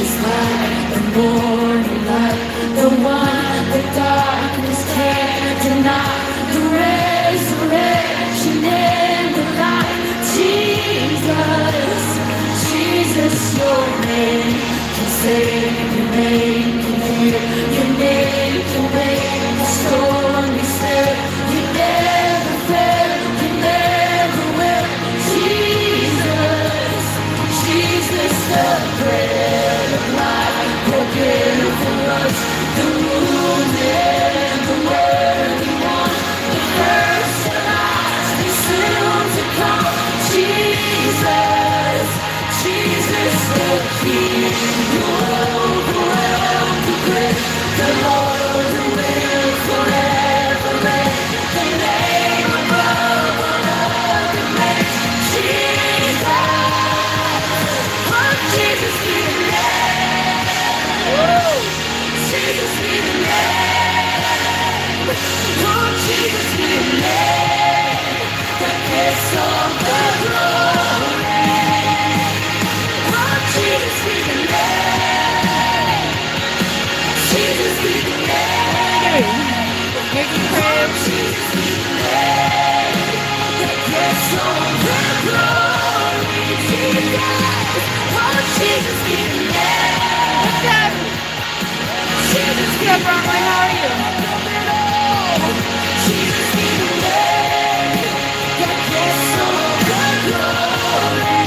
is like the morning light, the one that darkness can't deny, the resurrection and the light. Jesus, Jesus, your name can save, your name can heal, your name can make the storm be still. You never fail, you never will. Jesus, Jesus, the bread of life, broken for us, the wounded and the worthy one, the first and last, and soon to come. Jesus, Jesus, the King, who overwhelmed the grave, the Lord who will forever reign, the name above all other names. Jesus, be the name. Jesus, be the name. Oh, Jesus, be the name that gets all the glory. Oh, Jesus, be the name. Jesus, be the name. Oh, Jesus, be the name that gets all the glory. Jesus, oh, Jesus, be the name. What's up? Jesus, What's up, Broadway? How are you? Jesus, be the name that gets all the glory.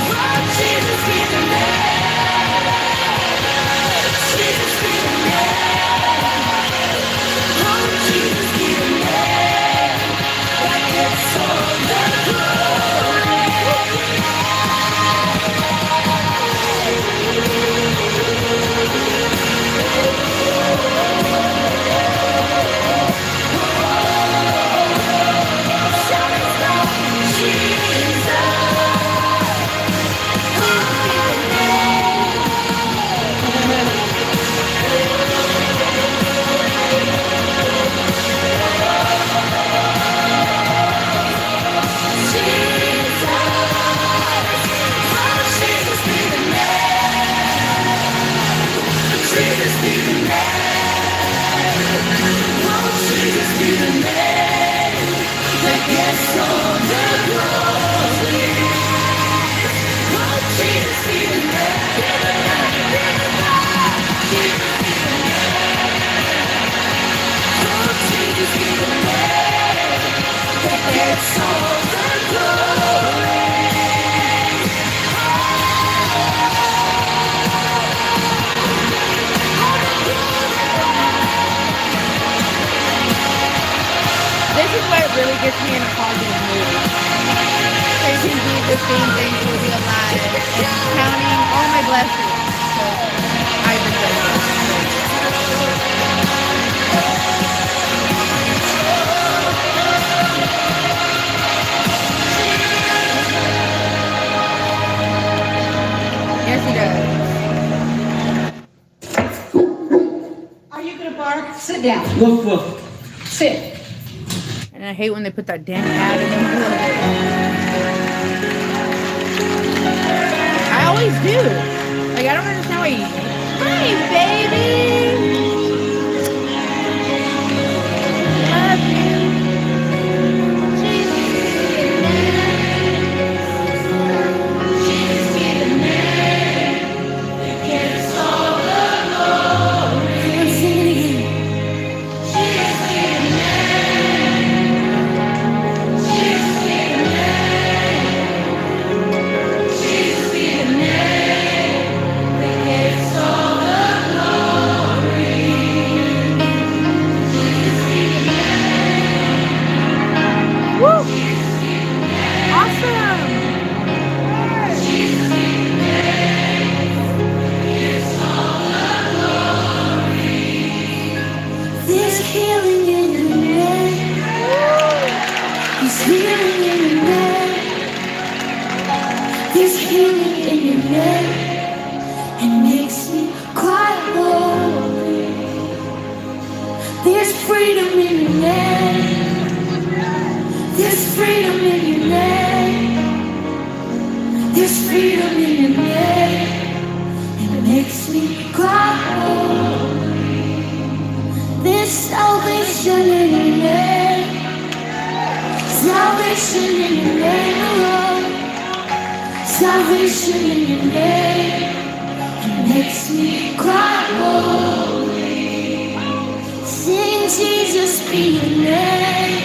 Oh, Jesus, be the name. Jesus, be the name. Oh, Jesus, be the name that gets all the glory. This is what really gets me in a positive mood. Praising Jesus, being thankful to be alive, and counting all my blessings. So I've been Yes, he does. Are you gonna bark? Sit down. Woof woof. Sit. And I hate when they put that damn ad in the middle of it. I always do. Like, I don't understand why you... Hi, baby! Love you. Jesus be the name that gets all the glory. Let's sing it again. Jesus be the name. Jesus be the name. Jesus be the name that gets all the glory. Jesus be the name. Woo! Awesome! Jesus be the name that gets all the glory. There's healing in your name. There's healing in your name. There's healing in your name. It makes me cry holy. There's freedom in your name. There's freedom in your name. There's freedom in your name. It makes me cry holy. There's salvation in your name. Salvation in your name alone. Salvation in your name. It makes me cry holy. Sing Jesus be your name.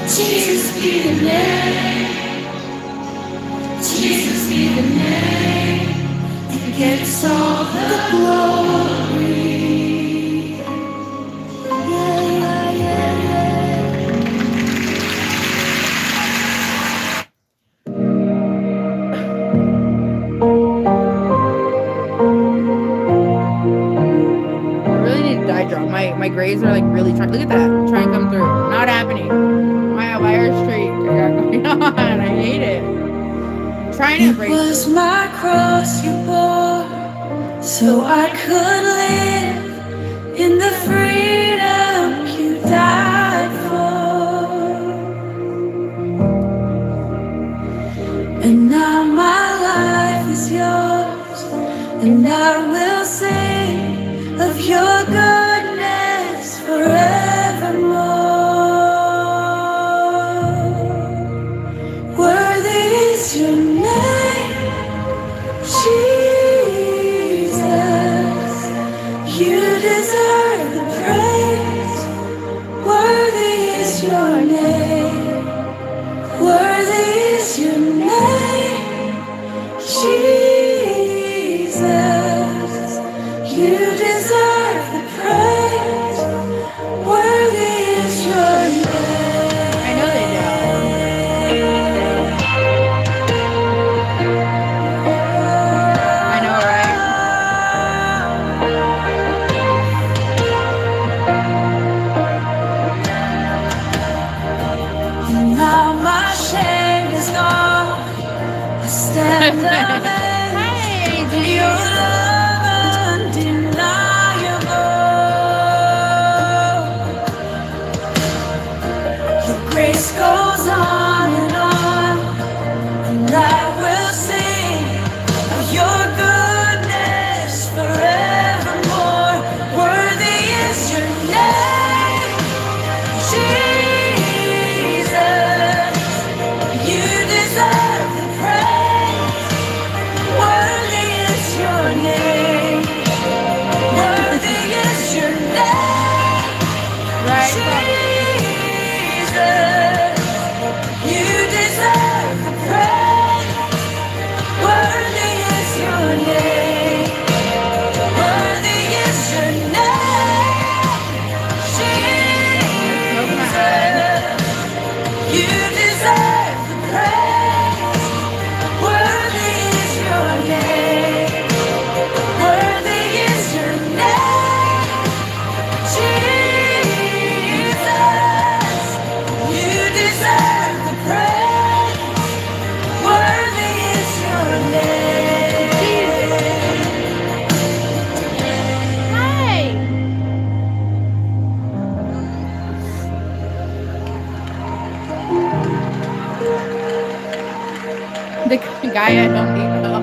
Jesus be the name. Jesus be the name that gets all the glory. Yeah, yeah, yeah, I really need a dye drop. My grays are like really trying. Look at that. Trying to come through. Not happening. My wire streak I got going on. I hate it. Trying to break. It was my cross you bore, so I could live in the freedom you died for. And now my life is yours, and I will sing of your goodness forevermore. Worthy is your name, Jesus. You deserve the praise. Worthy is your name. Worthy is your name, Jesus. You deserve the praise. Worthy is your name. I know they do. I know, right? Now my shame is gone. I stand amazed in your love undeniable. Your grace goes on, and I will sing of your goodness forevermore. Worthy is your name, Jesus. You deserve the praise. Worthy is your name. Worthy is your name, Jesus. You deserve the praise. Worthy is your name. Worthy is your name, Jesus. The guy at Home Depot.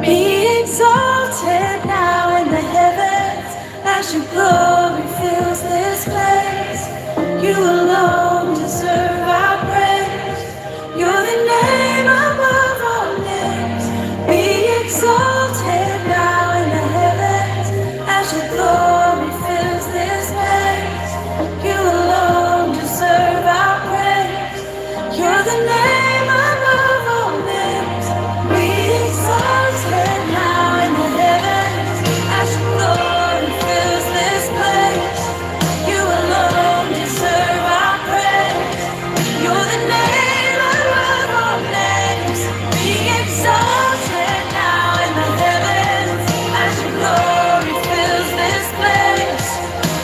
Be exalted now in the heavens as your glory fills this place. You alone deserve our praise. You're the name above all names. Be exalted now in the heavens as your glory fills this place. You alone deserve our praise. You're the name above all names. Be exalted now in the heavens as your glory fills this place. You alone deserve our praise. You're the name above all names. Be exalted now in the heavens as your glory fills this place.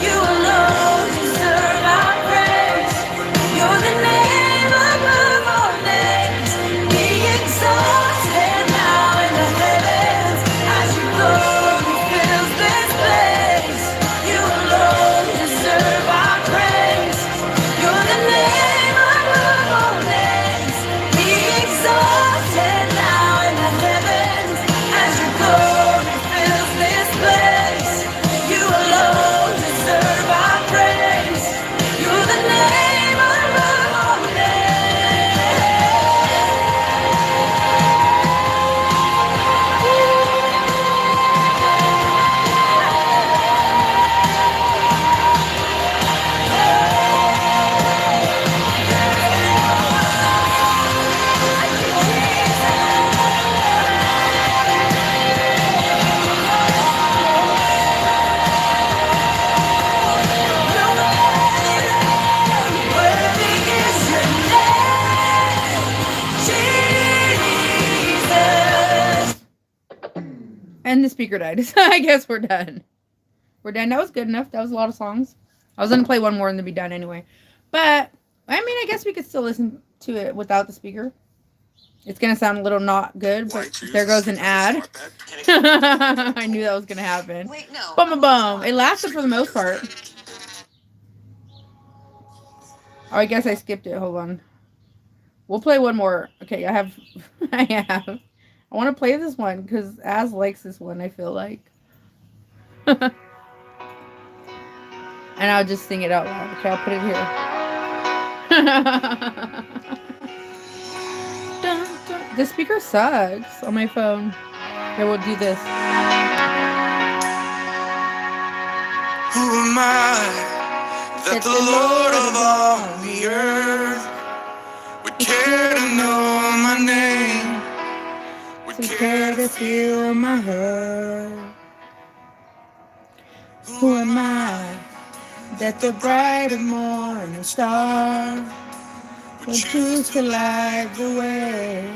You alone deserve our praise. You're the name above all names. Be exalted now in the heavens as your glory fills this place. You alone deserve our praise. You're the name above all names. Be exalted now in the heavens as your glory fills this place. You alone deserve our praise. You're the name above all worthy is your name, Jesus. And the speaker died. So I guess we're done. We're done. That was good enough. That was a lot of songs. I was gonna play one more and then be done anyway. But I mean, I guess we could still listen to it without the speaker. It's gonna sound a little not good, but there goes an ad. I knew that was gonna happen. Wait, no. Bum bum bum. It lasted for the most part. Oh, I guess I skipped it. Hold on. We'll play one more. Okay, I want to play this one because Az likes this one, I feel like. And I'll just sing it out loud. Okay, I'll put it here. The speaker sucks on my phone. Here, we'll do this. Who am I that the Lord of all the earth would care to know my name? Would care to feel my hurt? Who am I that the bright and morning star would choose to light the way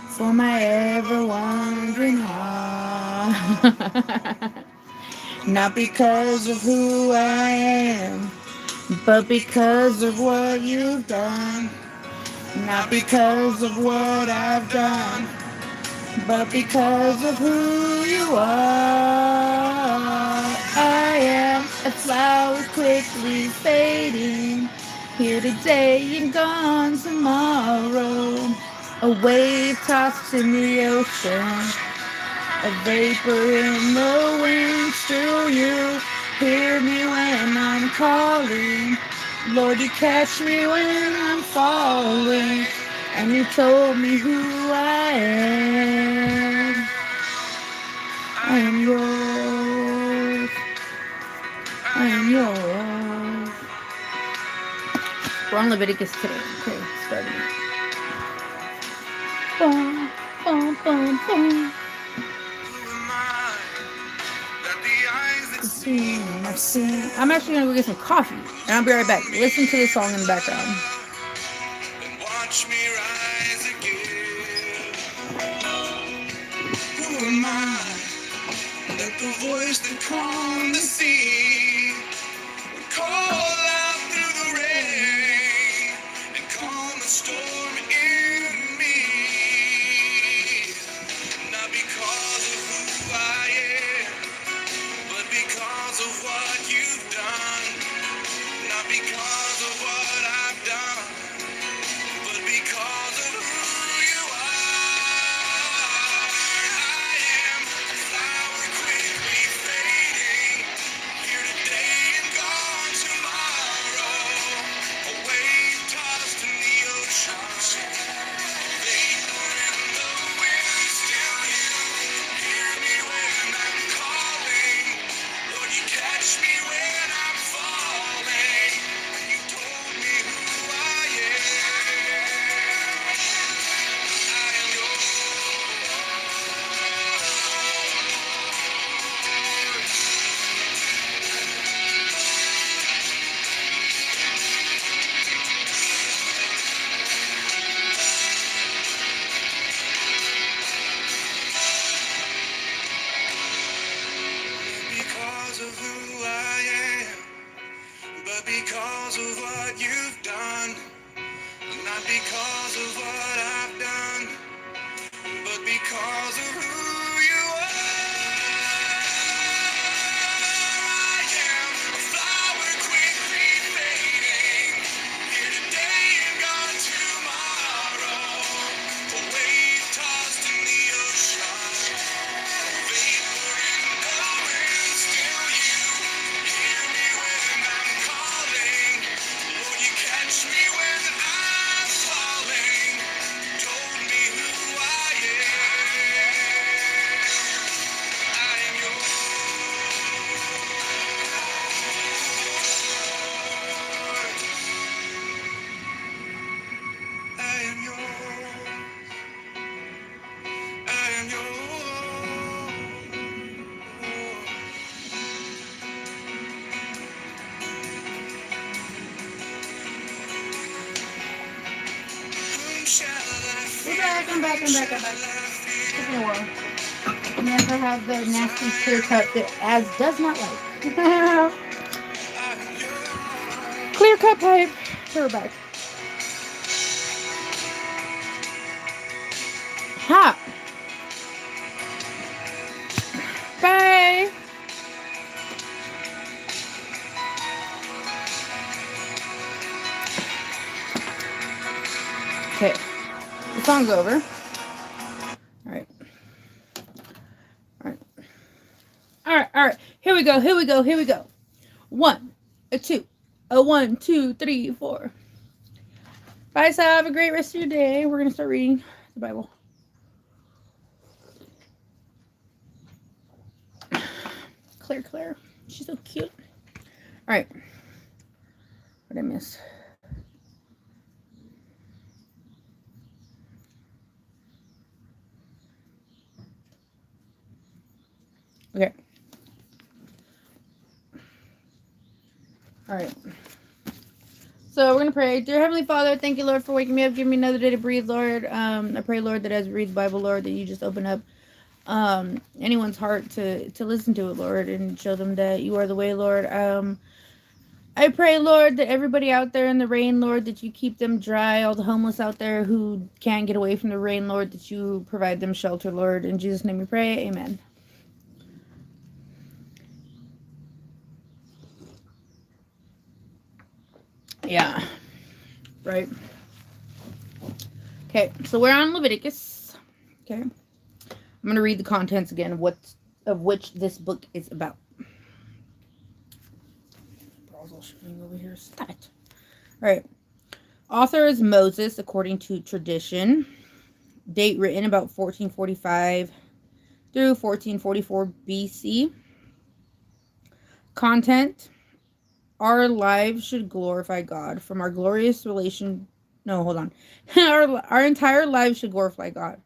for my ever-wandering heart? Not because of who I am, but because of what you've done. Not because of what I've done, but because of who you are. I am a flower quickly fading, here today and gone tomorrow. A wave tossed in the ocean, a vapor in the wind. Still you hear me when I'm calling. Lord, you catch me when I'm falling. And you told me who I am. I am yours. I am yours. We're on Leviticus today. Okay, starting it. Boom, boom, boom, boom. I'm actually gonna go get some coffee, and I'll be right back. Listen to this song in the background. Watch me rise again. Who am I that the voice that calmed the sea would call out through the rain and calm the storm in me? Not because of who I am, but because of what you've done. Not because of what I've done, but because of who you but because of what you've done. Not because of what I've done, but because of who you are. I am a flower quickly fading, here today and gone tomorrow. A wave tossed in the ocean, vapor in the wind. Still you hear me when I'm calling. Lord, you catch me when I'm falling. Told me who I am. I am yours. I am yours. I am yours. Whom shall I fear? I'm back. Taking a while. And then I have the nasty clear cut that Az does not like. Clear cut pipe. So we're back. Ha! Bye! Okay. The song's over. Alright. Alright. Here we go. 1, a 2, a 1, 2, 3, 4. Bye, so have a great rest of your day. We're going to start reading the Bible. Claire. She's so cute. Alright. What did I miss? Okay. Alright. So we're going to pray. Dear Heavenly Father, thank you, Lord, for waking me up, giving me another day to breathe, Lord. I pray, Lord, that as we read the Bible, Lord, that you just open up anyone's heart to listen to it, Lord, and show them that you are the way, Lord. I pray, Lord, that everybody out there in the rain, Lord, that you keep them dry. All the homeless out there who can't get away from the rain, Lord, that you provide them shelter, Lord. In Jesus' name we pray. Amen. Yeah. Right. Okay, so we're on Leviticus. Okay. I'm going to read the contents again of which this book is about. All showing over here. Stop it. All right. Author is Moses, according to tradition. Date written about 1445 through 1444 BC. Content: our lives should glorify God. From our glorious relation. No, hold on. Our entire lives should glorify God.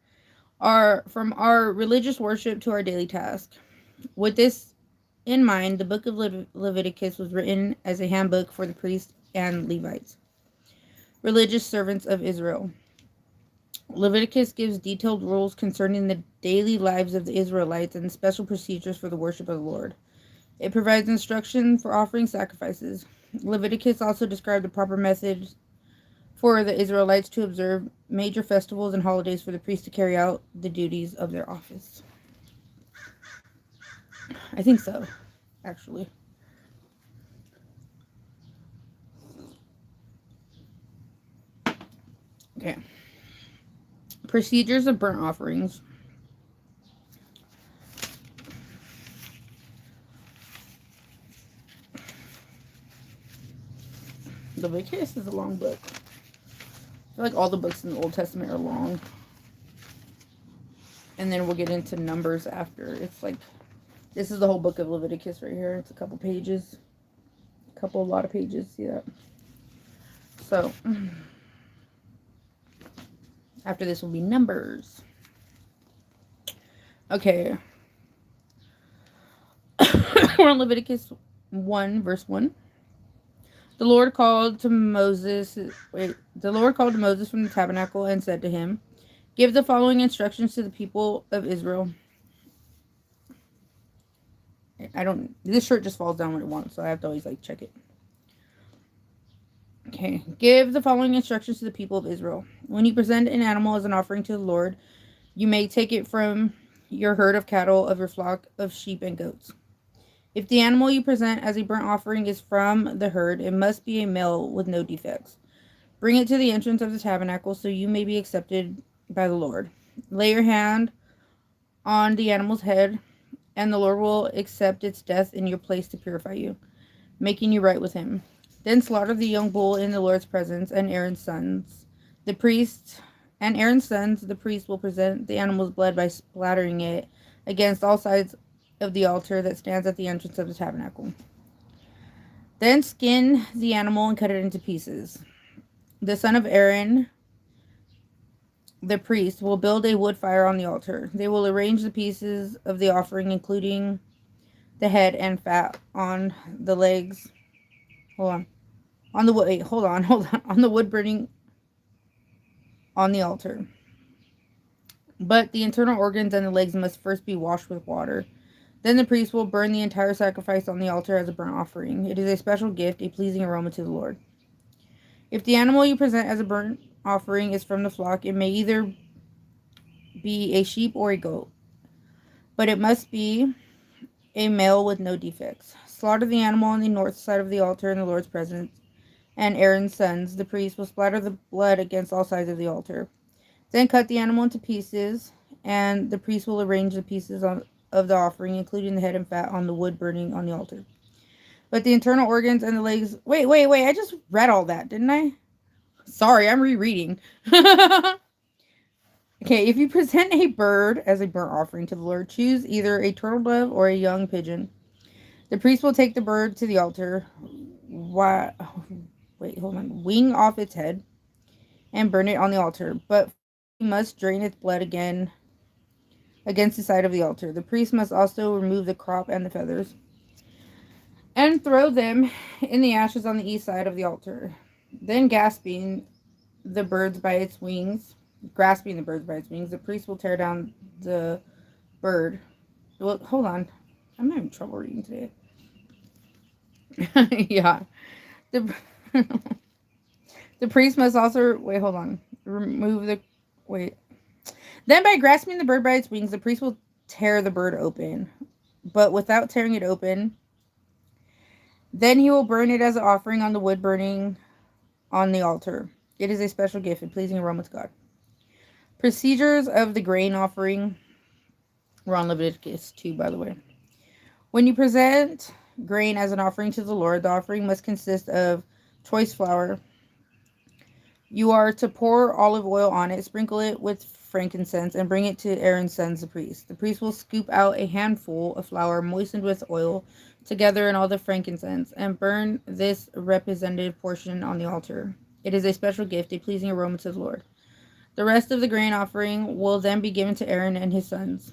From our religious worship to our daily task. With this in mind, the book of Leviticus was written as a handbook for the priests and Levites, religious servants of Israel. Leviticus gives detailed rules concerning the daily lives of the Israelites and special procedures for the worship of the Lord. It provides instruction for offering sacrifices. Leviticus also described the proper methods for the Israelites to observe major festivals and holidays for the priests to carry out the duties of their office. I think so, actually. Okay. Procedures of burnt offerings. Leviticus is a long book. I feel like all the books in the Old Testament are long. And then we'll get into Numbers after. It's like, this is the whole book of Leviticus right here. It's a couple pages. A lot of pages. See that? So, after this will be Numbers. Okay. We're on Leviticus 1, verse 1. The Lord called to Moses from the tabernacle and said to him, give the following instructions to the people of Israel. This shirt just falls down when it wants, so I have to always check it. Okay. Give the following instructions to the people of Israel. When you present an animal as an offering to the Lord, you may take it from your herd of cattle, of your flock of sheep and goats. If the animal you present as a burnt offering is from the herd, it must be a male with no defects. Bring it to the entrance of the tabernacle so you may be accepted by the Lord. Lay your hand on the animal's head, and the Lord will accept its death in your place to purify you, making you right with him. Then slaughter the young bull in the Lord's presence, and Aaron's sons. The priest will present the animal's blood by splattering it against all sides of the altar that stands at the entrance of the tabernacle. Then skin the animal and cut it into pieces. The son of Aaron, the priest, will build a wood fire on the altar. They will arrange the pieces of the offering, including the head and fat, on the legs. On the wood burning on the altar. But the internal organs and the legs must first be washed with water. Then the priest will burn the entire sacrifice on the altar as a burnt offering. It is a special gift, a pleasing aroma to the Lord. If the animal you present as a burnt offering is from the flock, it may either be a sheep or a goat, but it must be a male with no defects. Slaughter the animal on the north side of the altar in the Lord's presence, and Aaron's sons, the priest, will splatter the blood against all sides of the altar. Then cut the animal into pieces, and the priest will arrange the pieces of the offering, including the head and fat, on the wood burning on the altar. But the internal organs and the legs... Wait. I just read all that, didn't I? Sorry, I'm rereading. Okay, if you present a bird as a burnt offering to the Lord, choose either a turtle dove or a young pigeon. The priest will take the bird to the altar, wing off its head, and burn it on the altar. But he must drain its blood again against the side of the altar. The priest must also remove the crop and the feathers, and throw them in the ashes on the east side of the altar. Then grasping the birds by its wings, the priest will tear down the bird. Well, hold on. I'm having trouble reading today. Yeah. The priest must also... Then by grasping the bird by its wings, the priest will tear the bird open. But without tearing it open, then he will burn it as an offering on the wood burning on the altar. It is a special gift, a pleasing aroma to God. Procedures of the grain offering. We're on Leviticus 2, by the way. When you present grain as an offering to the Lord, the offering must consist of choice flour. You are to pour olive oil on it, sprinkle it with frankincense, and bring it to Aaron's sons, the priest. The priest will scoop out a handful of flour moistened with oil together in all the frankincense, and burn this representative portion on the altar. It is a special gift, a pleasing aroma to the Lord. The rest of the grain offering will then be given to Aaron and his sons.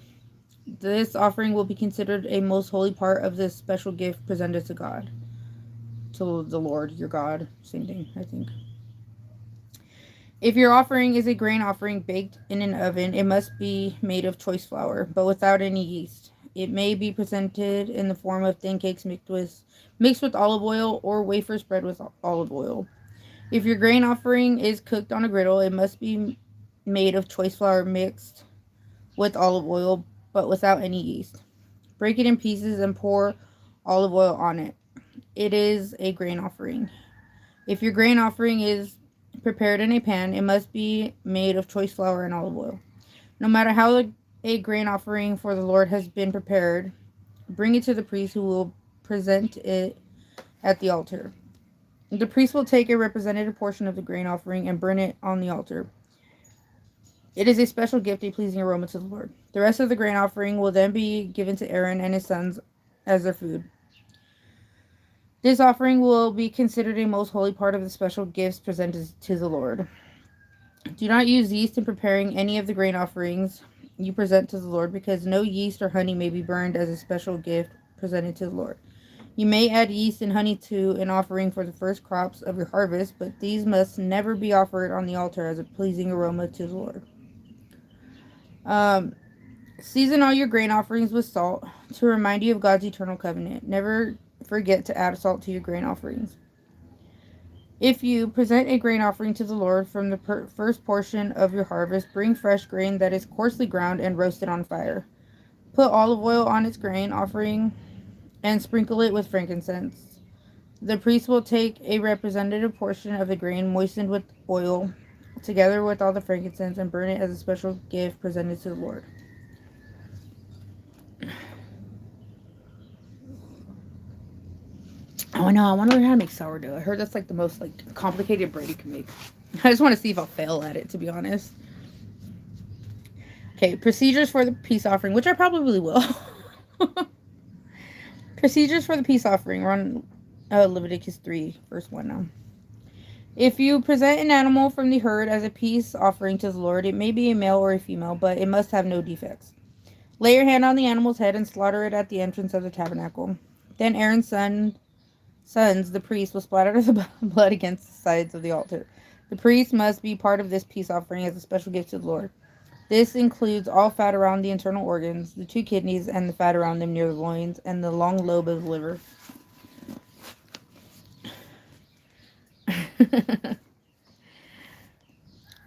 This offering will be considered a most holy part of this special gift presented to God. To the Lord, your God. Same thing, I think. If your offering is a grain offering baked in an oven, it must be made of choice flour, but without any yeast. It may be presented in the form of thin cakes mixed with olive oil, or wafer spread with olive oil. If your grain offering is cooked on a griddle, it must be made of choice flour mixed with olive oil, but without any yeast. Break it in pieces and pour olive oil on it. It is a grain offering. If your grain offering is prepared in a pan, it must be made of choice flour and olive oil. No matter how a grain offering for the Lord has been prepared, bring it to the priest, who will present it at the altar. The priest will take a representative portion of the grain offering and burn it on the altar. It is a special gift, a pleasing aroma to the Lord. The rest of the grain offering will then be given to Aaron and his sons as their food. This offering will be considered a most holy part of the special gifts presented to the Lord. Do not use yeast in preparing any of the grain offerings you present to the Lord, because no yeast or honey may be burned as a special gift presented to the Lord. You may add yeast and honey to an offering for the first crops of your harvest, but these must never be offered on the altar as a pleasing aroma to the Lord. Season all your grain offerings with salt to remind you of God's eternal covenant. Never forget to add salt to your grain offerings. If you present a grain offering to the Lord from the first portion of your harvest, bring fresh grain that is coarsely ground and roasted on fire. Put olive oil on its grain offering and sprinkle it with frankincense. The priest will take a representative portion of the grain moistened with oil, together with all the frankincense, and burn it as a special gift presented to the Lord. Oh no, I want to learn how to make sourdough. I heard that's like the most like complicated bread you can make. I just want to see if I'll fail at it, to be honest. Okay, procedures for the peace offering, which I probably will. Procedures for the peace offering. We're on Leviticus 3, verse 1 now. If you present an animal from the herd as a peace offering to the Lord, it may be a male or a female, but it must have no defects. Lay your hand on the animal's head and slaughter it at the entrance of the tabernacle. Then Aaron's sons, the priest, will splatter the blood against the sides of the altar. The priest must be part of this peace offering as a special gift to the Lord. This includes all fat around the internal organs, the 2 kidneys, and the fat around them near the loins, and the long lobe of the liver.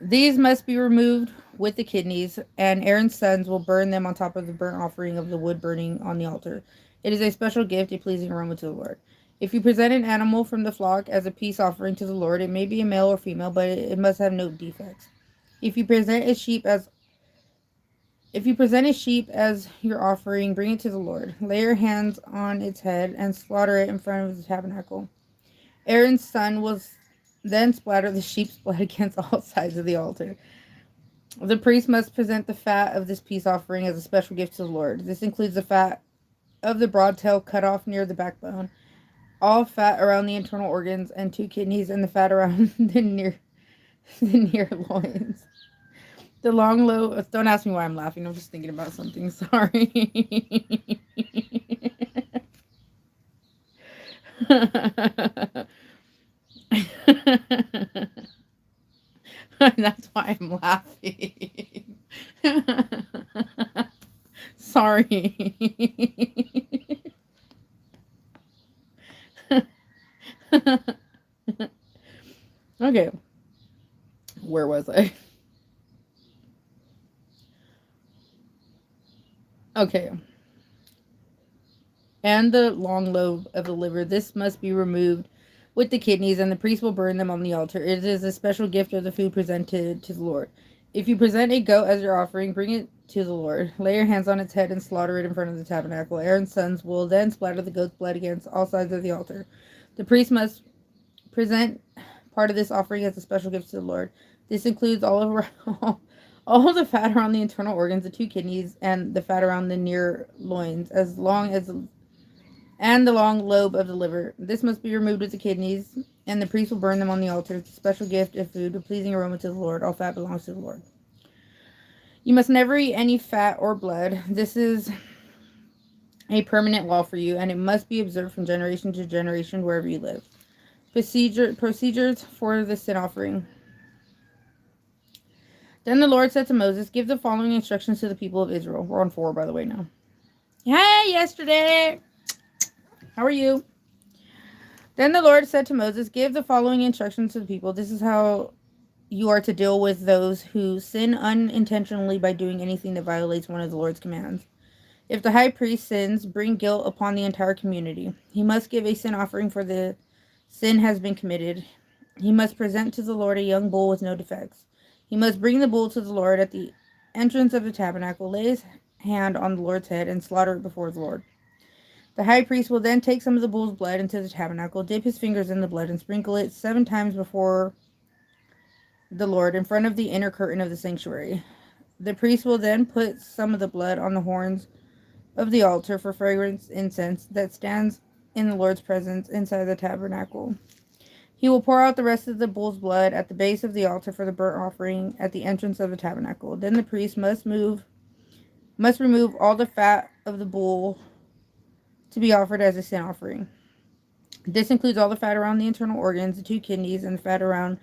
These must be removed with the kidneys, and Aaron's sons will burn them on top of the burnt offering of the wood burning on the altar. It is a special gift, a pleasing aroma to the Lord. If you present an animal from the flock as a peace offering to the Lord, it may be a male or female, but it must have no defects. If you present a sheep as your offering, bring it to the Lord. Lay your hands on its head and slaughter it in front of the tabernacle. Aaron's son will then splatter the sheep's blood against all sides of the altar. The priest must present the fat of this peace offering as a special gift to the Lord. This includes the fat of the broad tail cut off near the backbone, all fat around the internal organs, and 2 kidneys, and the fat around the near loins. The long lobe. Don't ask me why I'm laughing. I'm just thinking about something. Sorry. That's why I'm laughing. Sorry. Okay. Where was I? Okay. And the long lobe of the liver. This must be removed with the kidneys, and the priest will burn them on the altar. It is a special gift of the food presented to the Lord. If you present a goat as your offering, bring it to the Lord. Lay your hands on its head and slaughter it in front of the tabernacle. Aaron's sons will then splatter the goat's blood against all sides of the altar. The priest must present part of this offering as a special gift to the Lord. This includes all of the fat around the internal organs, the 2 kidneys, and the fat around the near loins, and the long lobe of the liver. This must be removed with the kidneys, and the priest will burn them on the altar. It's a special gift of food, a pleasing aroma to the Lord. All fat belongs to the Lord. You must never eat any fat or blood. This is a permanent law for you, and it must be observed from generation to generation wherever you live. Procedures for the sin offering. Then the Lord said to Moses, give the following instructions to the people of Israel. We're on 4, by the way, now. Hey, yesterday. How are you? Then the Lord said to Moses, give the following instructions to the people. This is how you are to deal with those who sin unintentionally by doing anything that violates one of the Lord's commands. If the high priest sins, bring guilt upon the entire community. He must give a sin offering for the sin has been committed. He must present to the Lord a young bull with no defects. He must bring the bull to the Lord at the entrance of the tabernacle, lay his hand on the Lord's head, and slaughter it before the Lord. The high priest will then take some of the bull's blood into the tabernacle, dip his fingers in the blood, and sprinkle it 7 times before the Lord in front of the inner curtain of the sanctuary. The priest will then put some of the blood on the horns of the altar for fragrance incense that stands in the Lord's presence inside the tabernacle. He will pour out the rest of the bull's blood at the base of the altar for the burnt offering at the entrance of the tabernacle. Then the priest must remove all the fat of the bull to be offered as a sin offering. This includes all the fat around the internal organs, the 2 kidneys, and the fat around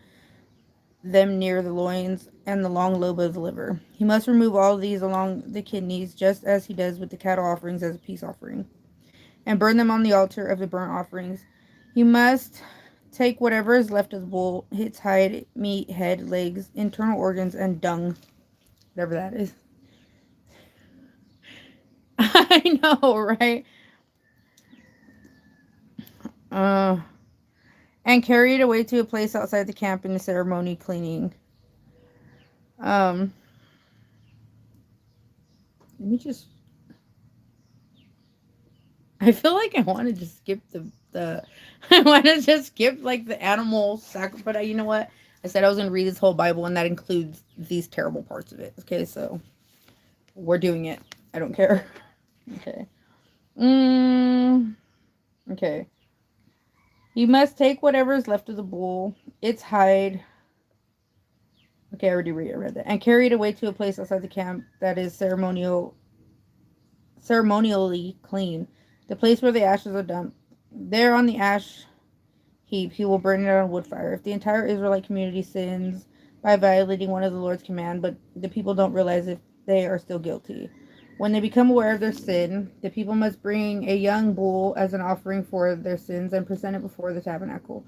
them near the loins, and the long lobe of the liver. He must remove all of these along the kidneys, just as he does with the cattle offerings as a peace offering, and burn them on the altar of the burnt offerings. He must take whatever is left of the bull, its hide, meat, head, legs, internal organs, and dung, whatever that is. I know, right? And carry it away to a place outside the camp in the ceremony cleaning. Let me just... I feel like I want to just skip the I want to just skip like the animal sacrifice, but you know what? I said I was going to read this whole Bible, and that includes these terrible parts of it. Okay, so we're doing it. I don't care. Okay. Okay. You must take whatever is left of the bull, its hide. Okay, I already read that. And carry it away to a place outside the camp that is ceremonially clean. The place where the ashes are dumped. There on the ash heap, he will burn it on a wood fire. If the entire Israelite community sins by violating one of the Lord's command, but the people don't realize if they are still guilty. When they become aware of their sin, the people must bring a young bull as an offering for their sins and present it before the tabernacle.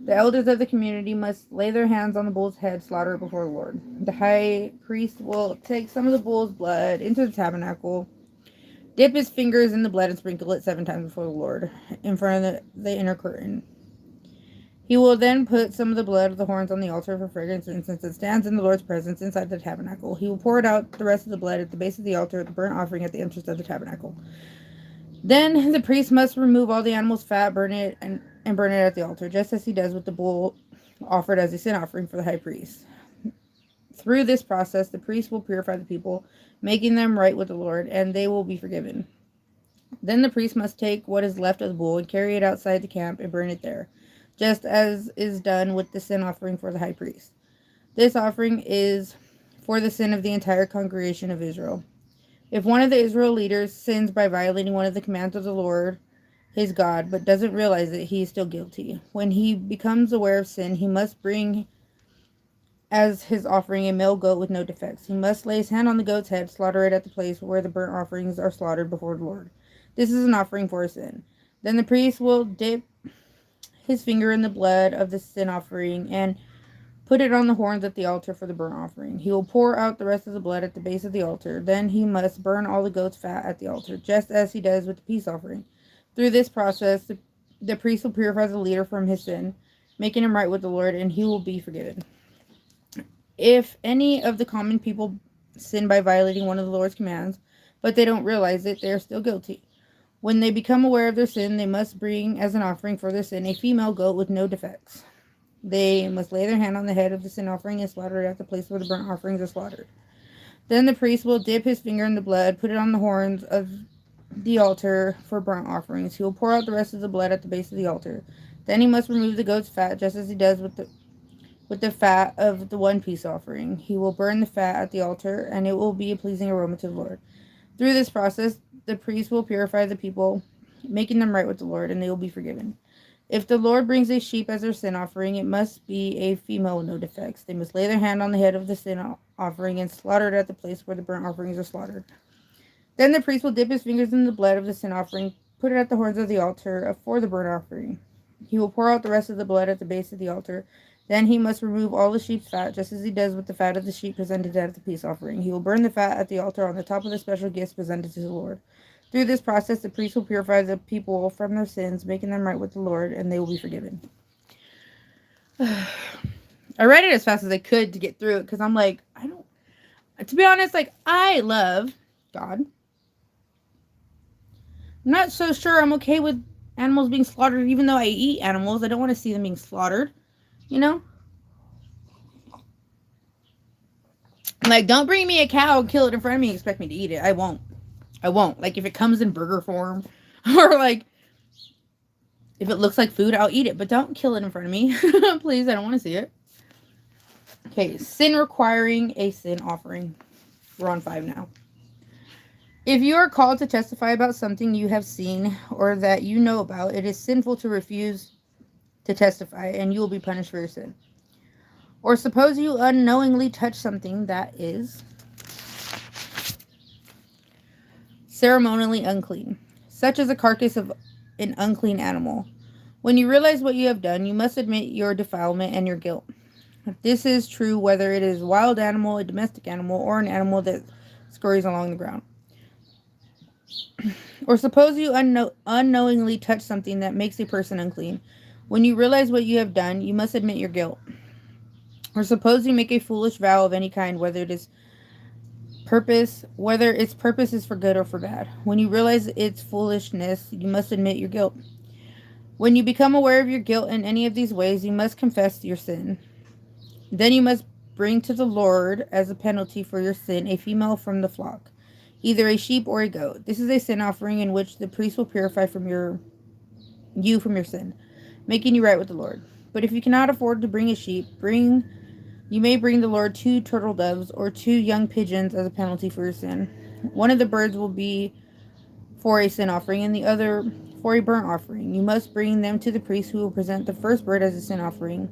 The elders of the community must lay their hands on the bull's head, slaughter it before the Lord. The high priest will take some of the bull's blood into the tabernacle, dip his fingers in the blood, and sprinkle it 7 times before the Lord in front of the inner curtain. He will then put some of the blood of the horns on the altar for fragrance incense that stands in the Lord's presence inside the tabernacle. He will pour it out the rest of the blood at the base of the altar at the burnt offering at the entrance of the tabernacle. Then the priest must remove all the animal's fat, burn it, and burn it at the altar, just as he does with the bull offered as a sin offering for the high priest. Through this process, the priest will purify the people, making them right with the Lord, and they will be forgiven. Then the priest must take what is left of the bull and carry it outside the camp and burn it there, just as is done with the sin offering for the high priest. This offering is for the sin of the entire congregation of Israel. If one of the Israel leaders sins by violating one of the commands of the Lord, his God, but doesn't realize it, he is still guilty. When he becomes aware of sin, he must bring as his offering a male goat with no defects. He must lay his hand on the goat's head, slaughter it at the place where the burnt offerings are slaughtered before the Lord. This is an offering for a sin. Then the priest will dip his finger in the blood of the sin offering and put it on the horns at the altar for the burnt offering. He will pour out the rest of the blood at the base of the altar. Then he must burn all the goat's fat at the altar, just as he does with the peace offering. Through this process, the priest will purify the leader from his sin, making him right with the Lord, and he will be forgiven. If any of the common people sin by violating one of the Lord's commands, but they don't realize it, they are still guilty. When they become aware of their sin, they must bring as an offering for their sin a female goat with no defects. They must lay their hand on the head of the sin offering and slaughter it at the place where the burnt offerings are slaughtered. Then the priest will dip his finger in the blood, put it on the horns of the altar for burnt offerings. He will pour out the rest of the blood at the base of the altar. Then he must remove the goat's fat, just as he does with the fat of the one peace offering. He will burn the fat at the altar, and it will be a pleasing aroma to the Lord. Through this process, the priest will purify the people, making them right with the Lord, and they will be forgiven. If the Lord brings a sheep as their sin offering, it must be a female with no defects. They must lay their hand on the head of the sin offering and slaughter it at the place where the burnt offerings are slaughtered. Then the priest will dip his fingers in the blood of the sin offering, put it at the horns of the altar for the burnt offering. He will pour out the rest of the blood at the base of the altar. Then he must remove all the sheep's fat, just as he does with the fat of the sheep presented at the peace offering. He will burn the fat at the altar on the top of the special gifts presented to the Lord. Through this process, the priest will purify the people from their sins, making them right with the Lord, and they will be forgiven. I read it as fast as I could to get through it, because I'm like, to be honest, like, I love God. I'm not so sure I'm okay with animals being slaughtered, even though I eat animals. I don't want to see them being slaughtered, you know? Like, don't bring me a cow and kill it in front of me and expect me to eat it. I won't. Like, if it comes in burger form, or like, if it looks like food, I'll eat it. But don't kill it in front of me. Please, I don't want to see it. Okay, sin requiring a sin offering. We're on 5 now. If you are called to testify about something you have seen or that you know about, it is sinful to refuse to testify, and you will be punished for your sin. Or suppose you unknowingly touch something that is ceremonially unclean, such as a carcass of an unclean animal, When you realize what you have done, you must admit your defilement and your guilt. This is true whether it is a wild animal, a domestic animal, or an animal that scurries along the ground. Or suppose you unknowingly touch something that makes a person unclean. When you realize what you have done, you must admit your guilt. Or suppose you make a foolish vow of any kind, whether its purpose is for good or for bad. When you realize its foolishness, you must admit your guilt. When you become aware of your guilt in any of these ways, you must confess your sin. Then you must bring to the Lord as a penalty for your sin a female from the flock, either a sheep or a goat. This is a sin offering in which the priest will purify you from your sin, making you right with the Lord. But if you cannot afford to bring a sheep, you may bring the Lord 2 turtle doves or 2 young pigeons as a penalty for your sin. One of the birds will be for a sin offering and the other for a burnt offering. You must bring them to the priest, who will present the first bird as a sin offering.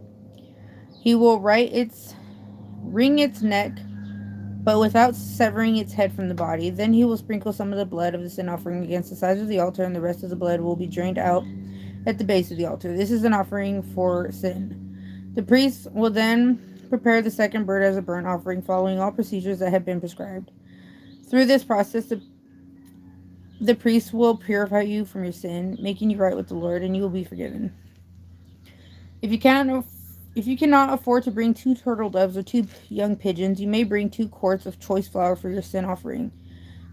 He will wring its neck, but without severing its head from the body. Then he will sprinkle some of the blood of the sin offering against the sides of the altar, and the rest of the blood will be drained out at the base of the altar. This is an offering for sin. The priest will then prepare the second bird as a burnt offering, following all procedures that have been prescribed. Through this process, the priest will purify you from your sin, making you right with the Lord, and you will be forgiven. If you cannot afford to bring 2 turtle doves or 2 young pigeons, you may bring 2 quarts of choice flour for your sin offering.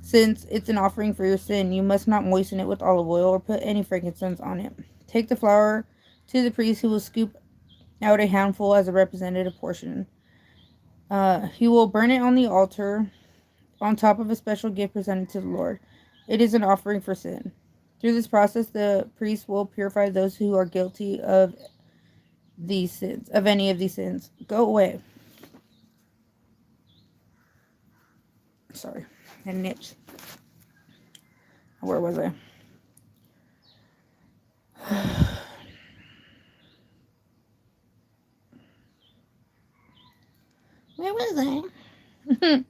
Since it's an offering for your sin, you must not moisten it with olive oil or put any frankincense on it. Take the flour to the priest, who will scoop out a handful as a representative portion. He will burn it on the altar on top of a special gift presented to the Lord. It is an offering for sin. Through this process, the priest will purify those who are guilty of any of these sins. Go away. Sorry, I had an itch. Where was I? Where was I?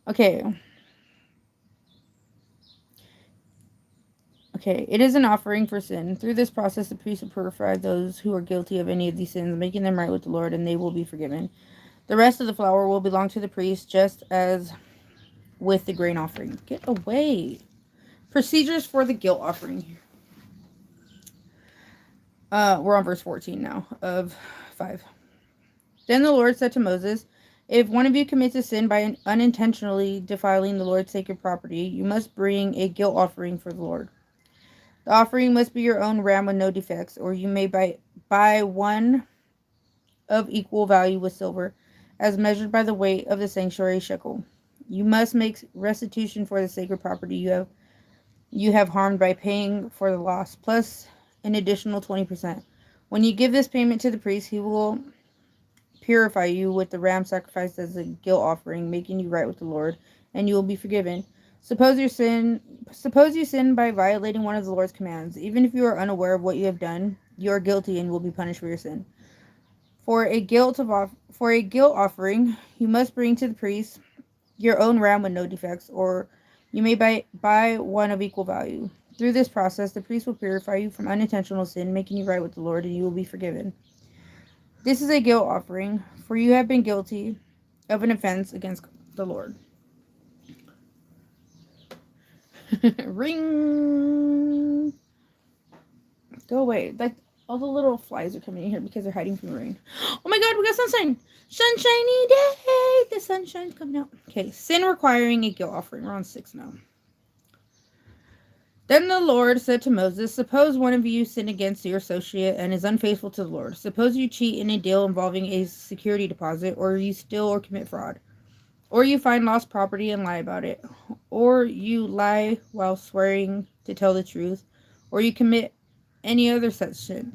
Okay. It is an offering for sin. Through this process, the priest will purify those who are guilty of any of these sins, making them right with the Lord, and they will be forgiven. The rest of the flour will belong to the priest, just as with the grain offering. Get away. Procedures for the guilt offering. We're on verse 14 now of 5. Then the Lord said to Moses, if one of you commits a sin by unintentionally defiling the Lord's sacred property, you must bring a guilt offering for the Lord. The offering must be your own ram with no defects, or you may buy one of equal value with silver, as measured by the weight of the sanctuary shekel. You must make restitution for the sacred property you have harmed by paying for the loss, plus an additional 20%. When you give this payment to the priest, he will purify you with the ram sacrificed as a guilt offering, making you right with the Lord, and you will be forgiven. Suppose you sin by violating one of the Lord's commands. Even if you are unaware of what you have done, you are guilty and will be punished for your sin. For a guilt offering, you must bring to the priest your own ram with no defects, or you may buy one of equal value. Through this process, the priest will purify you from unintentional sin, making you right with the Lord, and you will be forgiven. This is a guilt offering, for you have been guilty of an offense against the Lord. Ring. Go away. Like, all the little flies are coming in here because they're hiding from the rain. Oh my god, we got sunshine. Sunshiny day. The sunshine's coming out. Okay, sin requiring a guilt offering. We're on 6 now. Then the Lord said to Moses, suppose one of you sin against your associate and is unfaithful to the Lord. Suppose you cheat in a deal involving a security deposit, or you steal or commit fraud, or you find lost property and lie about it, or you lie while swearing to tell the truth, or you commit any other such sin.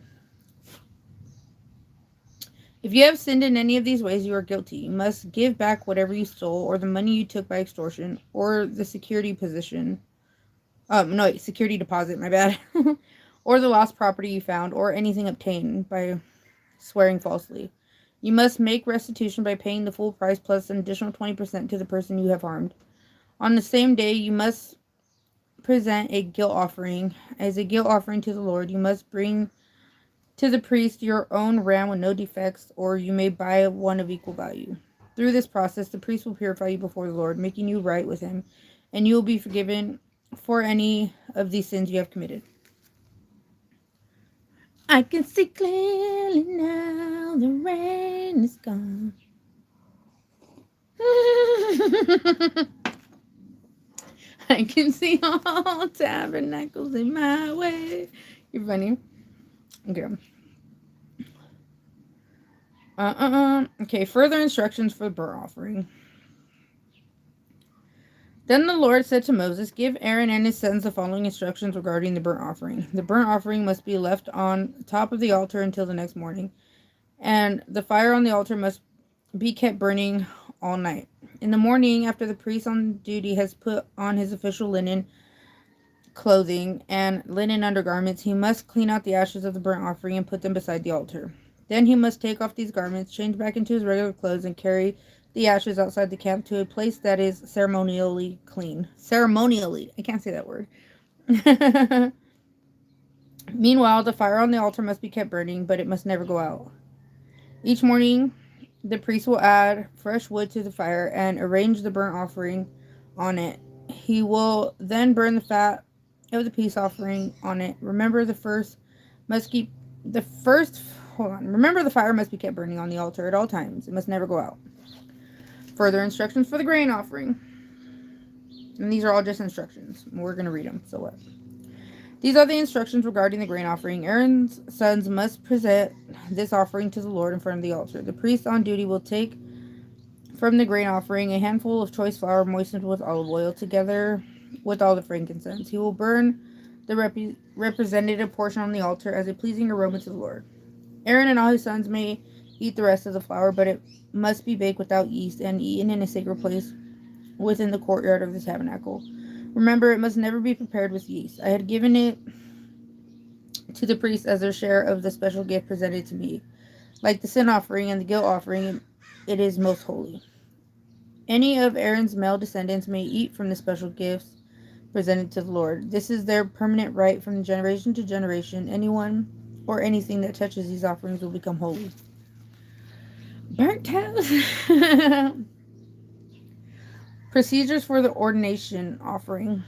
If you have sinned in any of these ways, you are guilty. You must give back whatever you stole, or the money you took by extortion, or the security deposit, my bad. Or the lost property you found, or anything obtained by swearing falsely. You must make restitution by paying the full price plus an additional 20% to the person you have harmed. On the same day, you must present a guilt offering. As a guilt offering to the Lord, you must bring to the priest your own ram with no defects, or you may buy one of equal value. Through this process, the priest will purify you before the Lord, making you right with him, and you will be forgiven for any of these sins you have committed. I can see clearly now the rain is gone. I can see all tabernacles in my way. You're funny. Okay. Okay, further instructions for the burnt offering. Then the Lord said to Moses, "Give Aaron and his sons the following instructions regarding the burnt offering. The burnt offering must be left on top of the altar until the next morning, and the fire on the altar must be kept burning all night. In the morning, after the priest on duty has put on his official linen clothing and linen undergarments, he must clean out the ashes of the burnt offering and put them beside the altar. Then he must take off these garments, change back into his regular clothes, and carry the ashes outside the camp to a place that is ceremonially clean." Ceremonially. I can't say that word. "Meanwhile, the fire on the altar must be kept burning, but it must never go out. Each morning, the priest will add fresh wood to the fire and arrange the burnt offering on it. He will then burn the fat of the peace offering on it. Remember, the fire must be kept burning on the altar at all times. It must never go out. Further instructions for the grain offering." And these are all just instructions. We're going to read them. So what? "These are the instructions regarding the grain offering. Aaron's sons must present this offering to the Lord in front of the altar. The priest on duty will take from the grain offering a handful of choice flour moistened with olive oil together with all the frankincense. He will burn the representative portion on the altar as a pleasing aroma to the Lord. Aaron and all his sons may eat the rest of the flour, but it must be baked without yeast and eaten in a sacred place within the courtyard of the tabernacle. Remember, it must never be prepared with yeast. I had given it to the priests as their share of the special gift presented to me. Like the sin offering and the guilt offering, it is most holy. Any of Aaron's male descendants may eat from the special gifts presented to the Lord. This is their permanent right from generation to generation. Anyone or anything that touches these offerings will become holy." Burnt toast. Procedures for the ordination offering.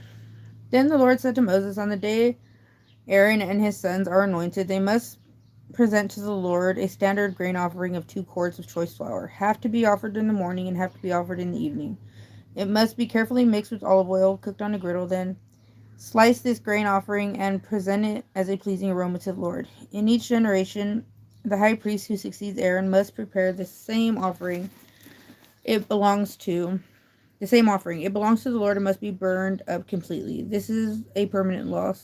Then the Lord said to Moses, "On the day Aaron and his sons are anointed, they must present to the Lord a standard grain offering of 2 quarts of choice flour, half to be offered in the morning and half to be offered in the evening. It must be carefully mixed with olive oil, cooked on a griddle. Then slice this grain offering and present it as a pleasing aroma to the Lord. In each generation, the high priest who succeeds Aaron must prepare the same offering. It belongs to the Lord and must be burned up completely. This is a permanent law.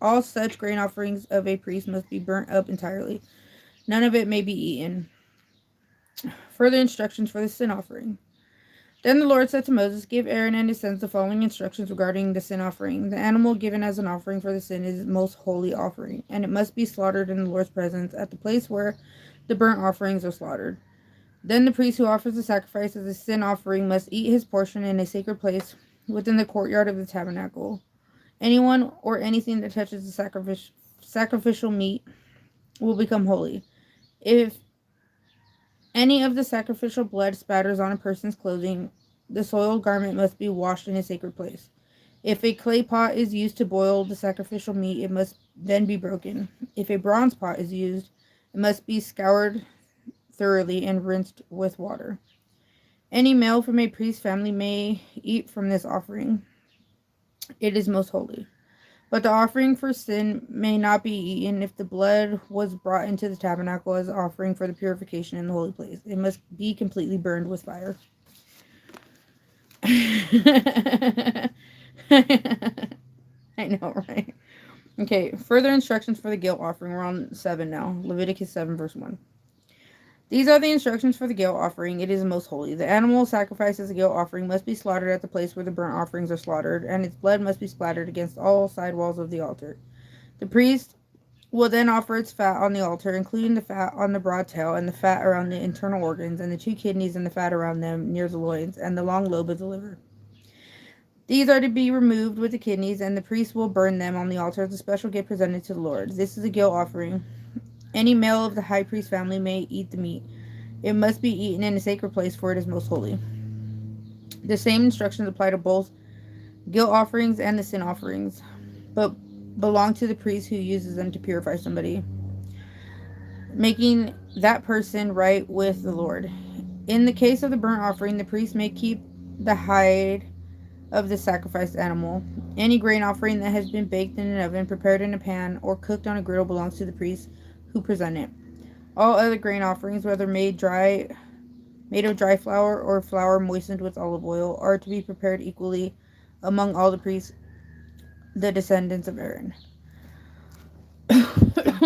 All such grain offerings of a priest must be burnt up entirely. None of it may be eaten." Further instructions for the sin offering. Then the Lord said to Moses, "Give Aaron and his sons the following instructions regarding the sin offering. The animal given as an offering for the sin is most holy offering, and it must be slaughtered in the Lord's presence at the place where the burnt offerings are slaughtered. Then the priest who offers the sacrifice as a sin offering must eat his portion in a sacred place within the courtyard of the tabernacle. Anyone or anything that touches the sacrificial meat will become holy. If any of the sacrificial blood spatters on a person's clothing, the soiled garment must be washed in a sacred place. If a clay pot is used to boil the sacrificial meat, it must then be broken. If a bronze pot is used, it must be scoured thoroughly and rinsed with water. Any male from a priest's family may eat from this offering. It is most holy. But the offering for sin may not be eaten if the blood was brought into the tabernacle as an offering for the purification in the holy place. It must be completely burned with fire." I know, right? Okay, further instructions for the guilt offering. We're on 7 now. Leviticus 7, verse 1. "These are the instructions for the guilt offering. It is most holy. The animal sacrificed as a guilt offering must be slaughtered at the place where the burnt offerings are slaughtered, and its blood must be splattered against all side walls of the altar. The priest will then offer its fat on the altar, including the fat on the broad tail and the fat around the internal organs, and the 2 kidneys and the fat around them near the loins, and the long lobe of the liver. These are to be removed with the kidneys, and the priest will burn them on the altar as a special gift presented to the Lord. This is a guilt offering Any male of the high priest family may eat the meat. It must be eaten in a sacred place, for it is most holy. The same instructions apply to both guilt offerings and the sin offerings, but belong to the priest who uses them to purify somebody, making that person right with the Lord. In the case of the burnt offering, the priest may keep the hide of the sacrificed animal. Any grain offering that has been baked in an oven, prepared in a pan, or cooked on a griddle belongs to the priest who present it. All other grain offerings, whether made of dry flour or flour moistened with olive oil, are to be prepared equally among all the priests, the descendants of Aaron.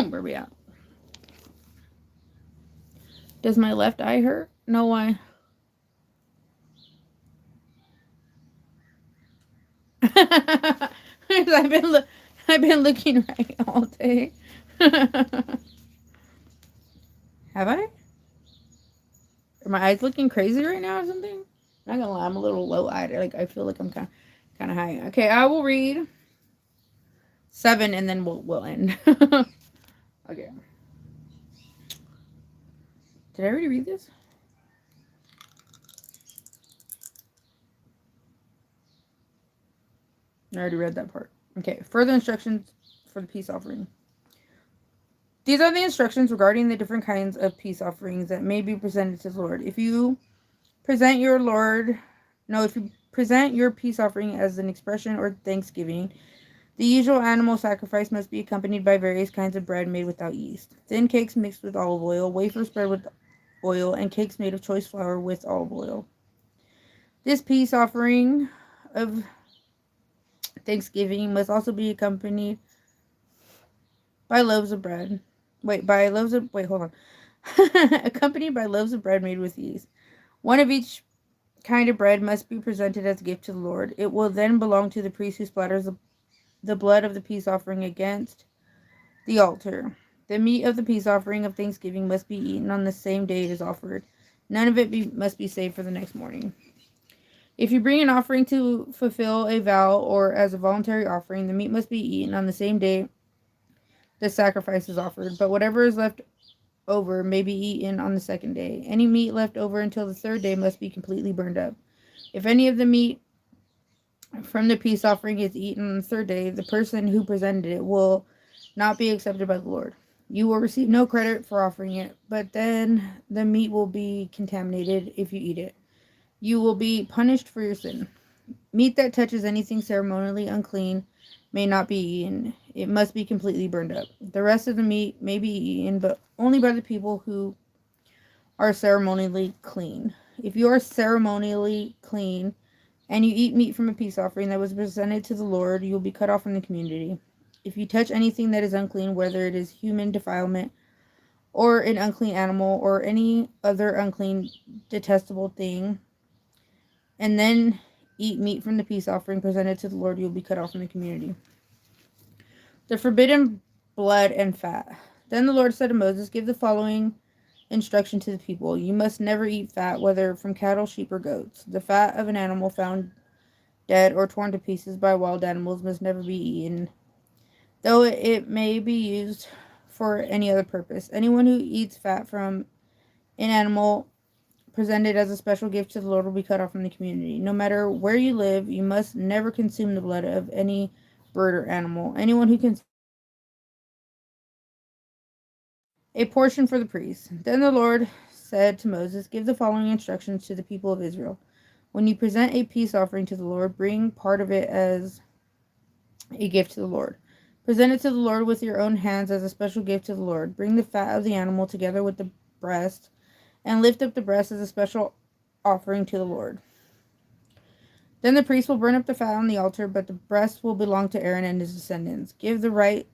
Where we at? Does my left eye hurt? No, why? I've been looking right all day. Have I? Are my eyes looking crazy right now or something? I'm not gonna lie, I'm a little low-eyed. Like I feel like I'm kind of high. Okay, I will read 7 and then we'll end. Okay. Did I already read this? I already read that part. Okay, further instructions for the peace offering. These are the instructions regarding the different kinds of peace offerings that may be presented to the Lord. If you present your peace offering as an expression or thanksgiving, the usual animal sacrifice must be accompanied by various kinds of bread made without yeast, thin cakes mixed with olive oil, wafers spread with oil, and cakes made of choice flour with olive oil. This peace offering of thanksgiving must also be accompanied by loaves of bread. Accompanied by loaves of bread made with yeast. One of each kind of bread must be presented as a gift to the Lord. It will then belong to the priest who splatters the blood of the peace offering against the altar. The meat of the peace offering of thanksgiving must be eaten on the same day it is offered. None of it must be saved for the next morning. If you bring an offering to fulfill a vow or as a voluntary offering, the meat must be eaten on the same day the sacrifice is offered, but whatever is left over may be eaten on the second day. Any meat left over until the third day must be completely burned up. If any of the meat from the peace offering is eaten on the third day, the person who presented it will not be accepted by the Lord. You will receive no credit for offering it, but then the meat will be contaminated if you eat it. You will be punished for your sin. Meat that touches anything ceremonially unclean may not be eaten. It must be completely burned up. The rest of the meat may be eaten, but only by the people who are ceremonially clean. If you are ceremonially clean and you eat meat from a peace offering that was presented to the Lord, you will be cut off from the community. If you touch anything that is unclean, whether it is human defilement or an unclean animal or any other unclean, detestable thing, and then eat meat from the peace offering presented to the Lord, you will be cut off from the community. The forbidden blood and fat. Then the Lord said to Moses, give the following instruction to the people. You must never eat fat, whether from cattle, sheep, or goats. The fat of an animal found dead or torn to pieces by wild animals must never be eaten, though it may be used for any other purpose. Anyone who eats fat from an animal presented as a special gift to the Lord will be cut off from the community. No matter where you live, you must never consume the blood of any bird or animal. Anyone who consumes a portion for the priest. Then the Lord said to Moses, give the following instructions to the people of Israel. When you present a peace offering to the Lord, bring part of it as a gift to the Lord. Present it to the Lord with your own hands as a special gift to the Lord. Bring the fat of the animal together with the breast and lift up the breast as a special offering to the Lord. Then the priest will burn up the fat on the altar, but the breast will belong to Aaron and his descendants. Give the right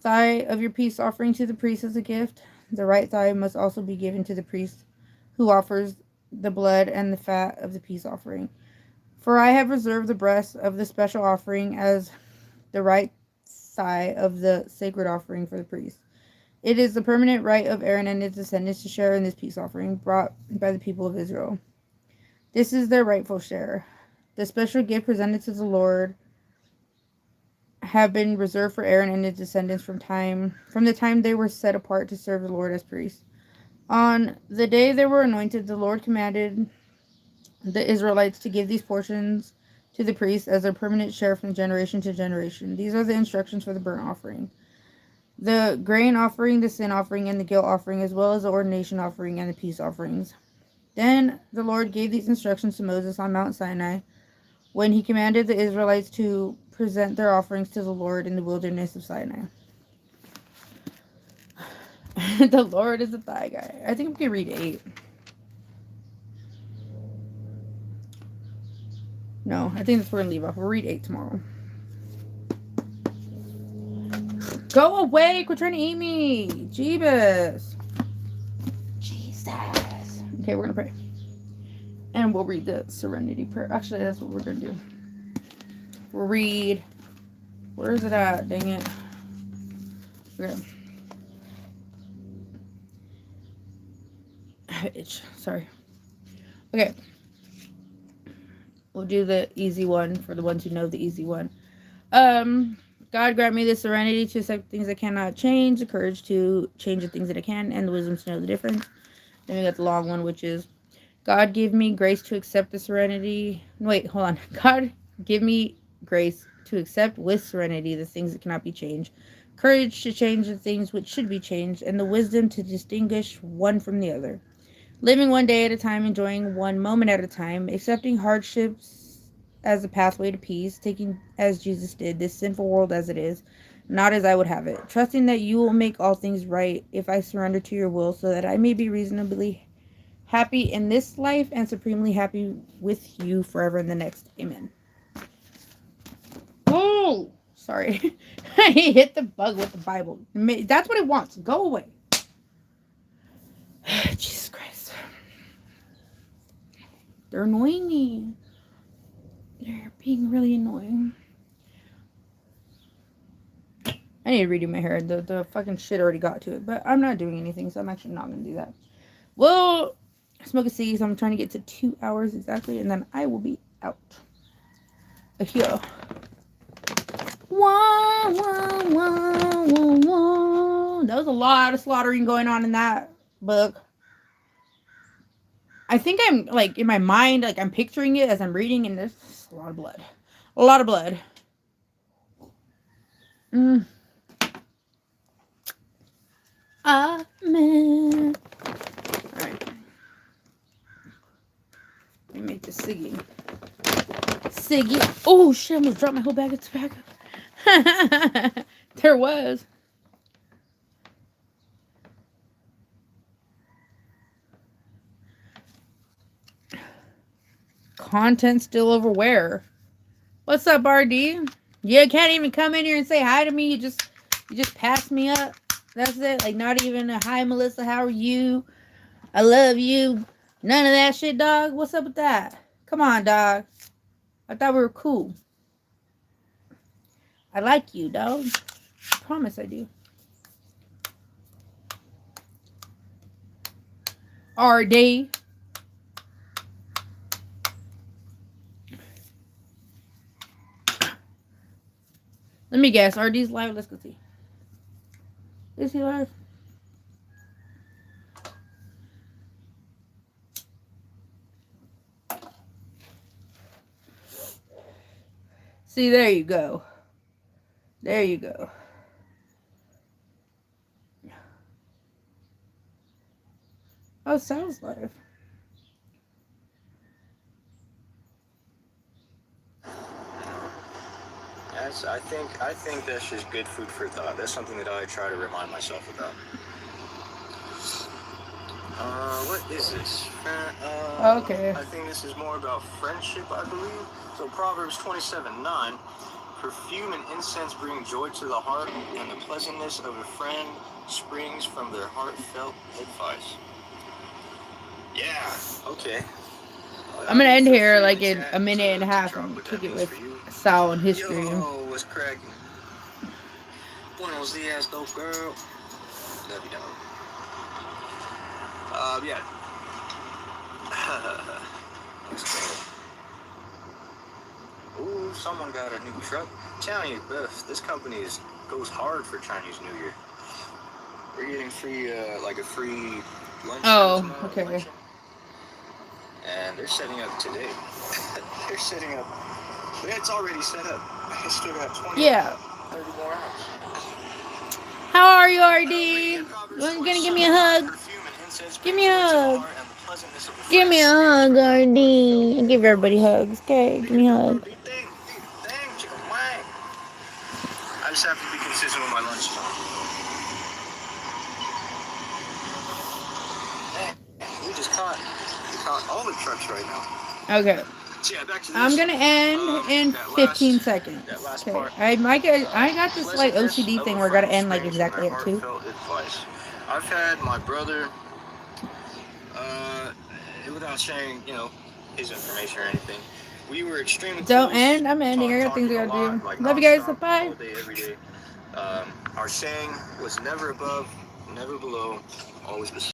thigh of your peace offering to the priest as a gift. The right thigh must also be given to the priest who offers the blood and the fat of the peace offering. For I have reserved the breast of the special offering as the right thigh of the sacred offering for the priest. It is the permanent right of Aaron and his descendants to share in this peace offering brought by the people of Israel. This is their rightful share. The special gift presented to the Lord have been reserved for Aaron and his descendants from the time they were set apart to serve the Lord as priests. On the day they were anointed, the Lord commanded the Israelites to give these portions to the priests as their permanent share from generation to generation. These are the instructions for the burnt offering, the grain offering, the sin offering, and the guilt offering, as well as the ordination offering and the peace offerings. Then the Lord gave these instructions to Moses on Mount Sinai when he commanded the Israelites to present their offerings to the Lord in the wilderness of Sinai. The Lord is a thigh guy. I think we can read 8. No, I think that's where we're going to leave off. We'll read 8 tomorrow. Go away! Quit trying to eat me! Jeebus! Jesus. Okay, we're going to pray. And we'll read the Serenity Prayer. Actually, that's what we're going to do. We'll read... Where is it at? Dang it. Okay. Itch. Sorry. Okay. We'll do the easy one for the ones who know the easy one. God grant me the serenity to accept things I cannot change, the courage to change the things that I can, and the wisdom to know the difference. Then we got the long one, which is God give me grace to accept the serenity. Wait, hold on. God give me grace to accept with serenity the things that cannot be changed, courage to change the things which should be changed, and the wisdom to distinguish one from the other. Living one day at a time, enjoying one moment at a time, accepting hardships as a pathway to peace, taking as Jesus did this sinful world as it is, not as I would have it, trusting that you will make all things right if I surrender to your will, so that I may be reasonably happy in this life and supremely happy with you forever in the next. Amen. Oh, sorry. He hit the bug with the Bible. That's what it wants. Go away. Jesus Christ. They're annoying me. They're being really annoying. I need to redo my hair. The fucking shit already got to it. But I'm not doing anything, so I'm actually not going to do that. Well, smoke a ciggy, so I'm trying to get to 2 hours exactly, and then I will be out. Here. Wah, wah, wah, wah, wah. There was a lot of slaughtering going on in that book. I think I'm, like, in my mind, like, I'm picturing it as I'm reading, and there's a lot of blood. A lot of blood. Amen. Alright. Let me make the ciggy. Ciggy. Oh, shit, I almost dropped my whole bag of tobacco. There was. Content still over where? What's up, RD? You can't even come in here and say hi to me. You just pass me up. That's it. Like, not even a hi, Melissa. How are you? I love you. None of that shit, dog. What's up with that? Come on, dog. I thought we were cool. I like you, dog. I promise I do. RD. Let me guess. RD's live. Let's go see. Is he live? See, there you go. There you go. Oh, sounds live. I think that's just good food for thought. That's something that I try to remind myself about. What is this? Okay. I think this is more about friendship, I believe. So Proverbs 27:9, perfume and incense bring joy to the heart, and the pleasantness of a friend springs from their heartfelt advice. Yeah, okay. I'm gonna end here like in a minute and a half and kick it with Sal and history. Yo, what's cracking? Buenos dias, dope girl. Love you, dog. Yeah. Let's go. Ooh. know someone got a new truck. Telling you, this company goes hard for Chinese New Year. We're getting free, like a free lunch. Oh, okay. Luncheon. And they're setting up today. They're setting up. It's already set up. I still got 30 more hours. How are you, RD? You gonna give me a hug? Give me a hug. Give me a hug, RD. I give everybody hugs. Okay, give me a hug. I just have to be consistent with my lunch time. We just caught all the trucks right now. Okay. So yeah, back to this. I'm gonna end in 15 seconds. Okay. I got this like OCD thing where I gotta end like exactly at 2. I've had my brother, without sharing, his information or anything. We were extremely Don't close, end. I'm ending. I got things I gotta do. Love you guys. Bye. all day, every day. Our saying was never above, never below, always beside.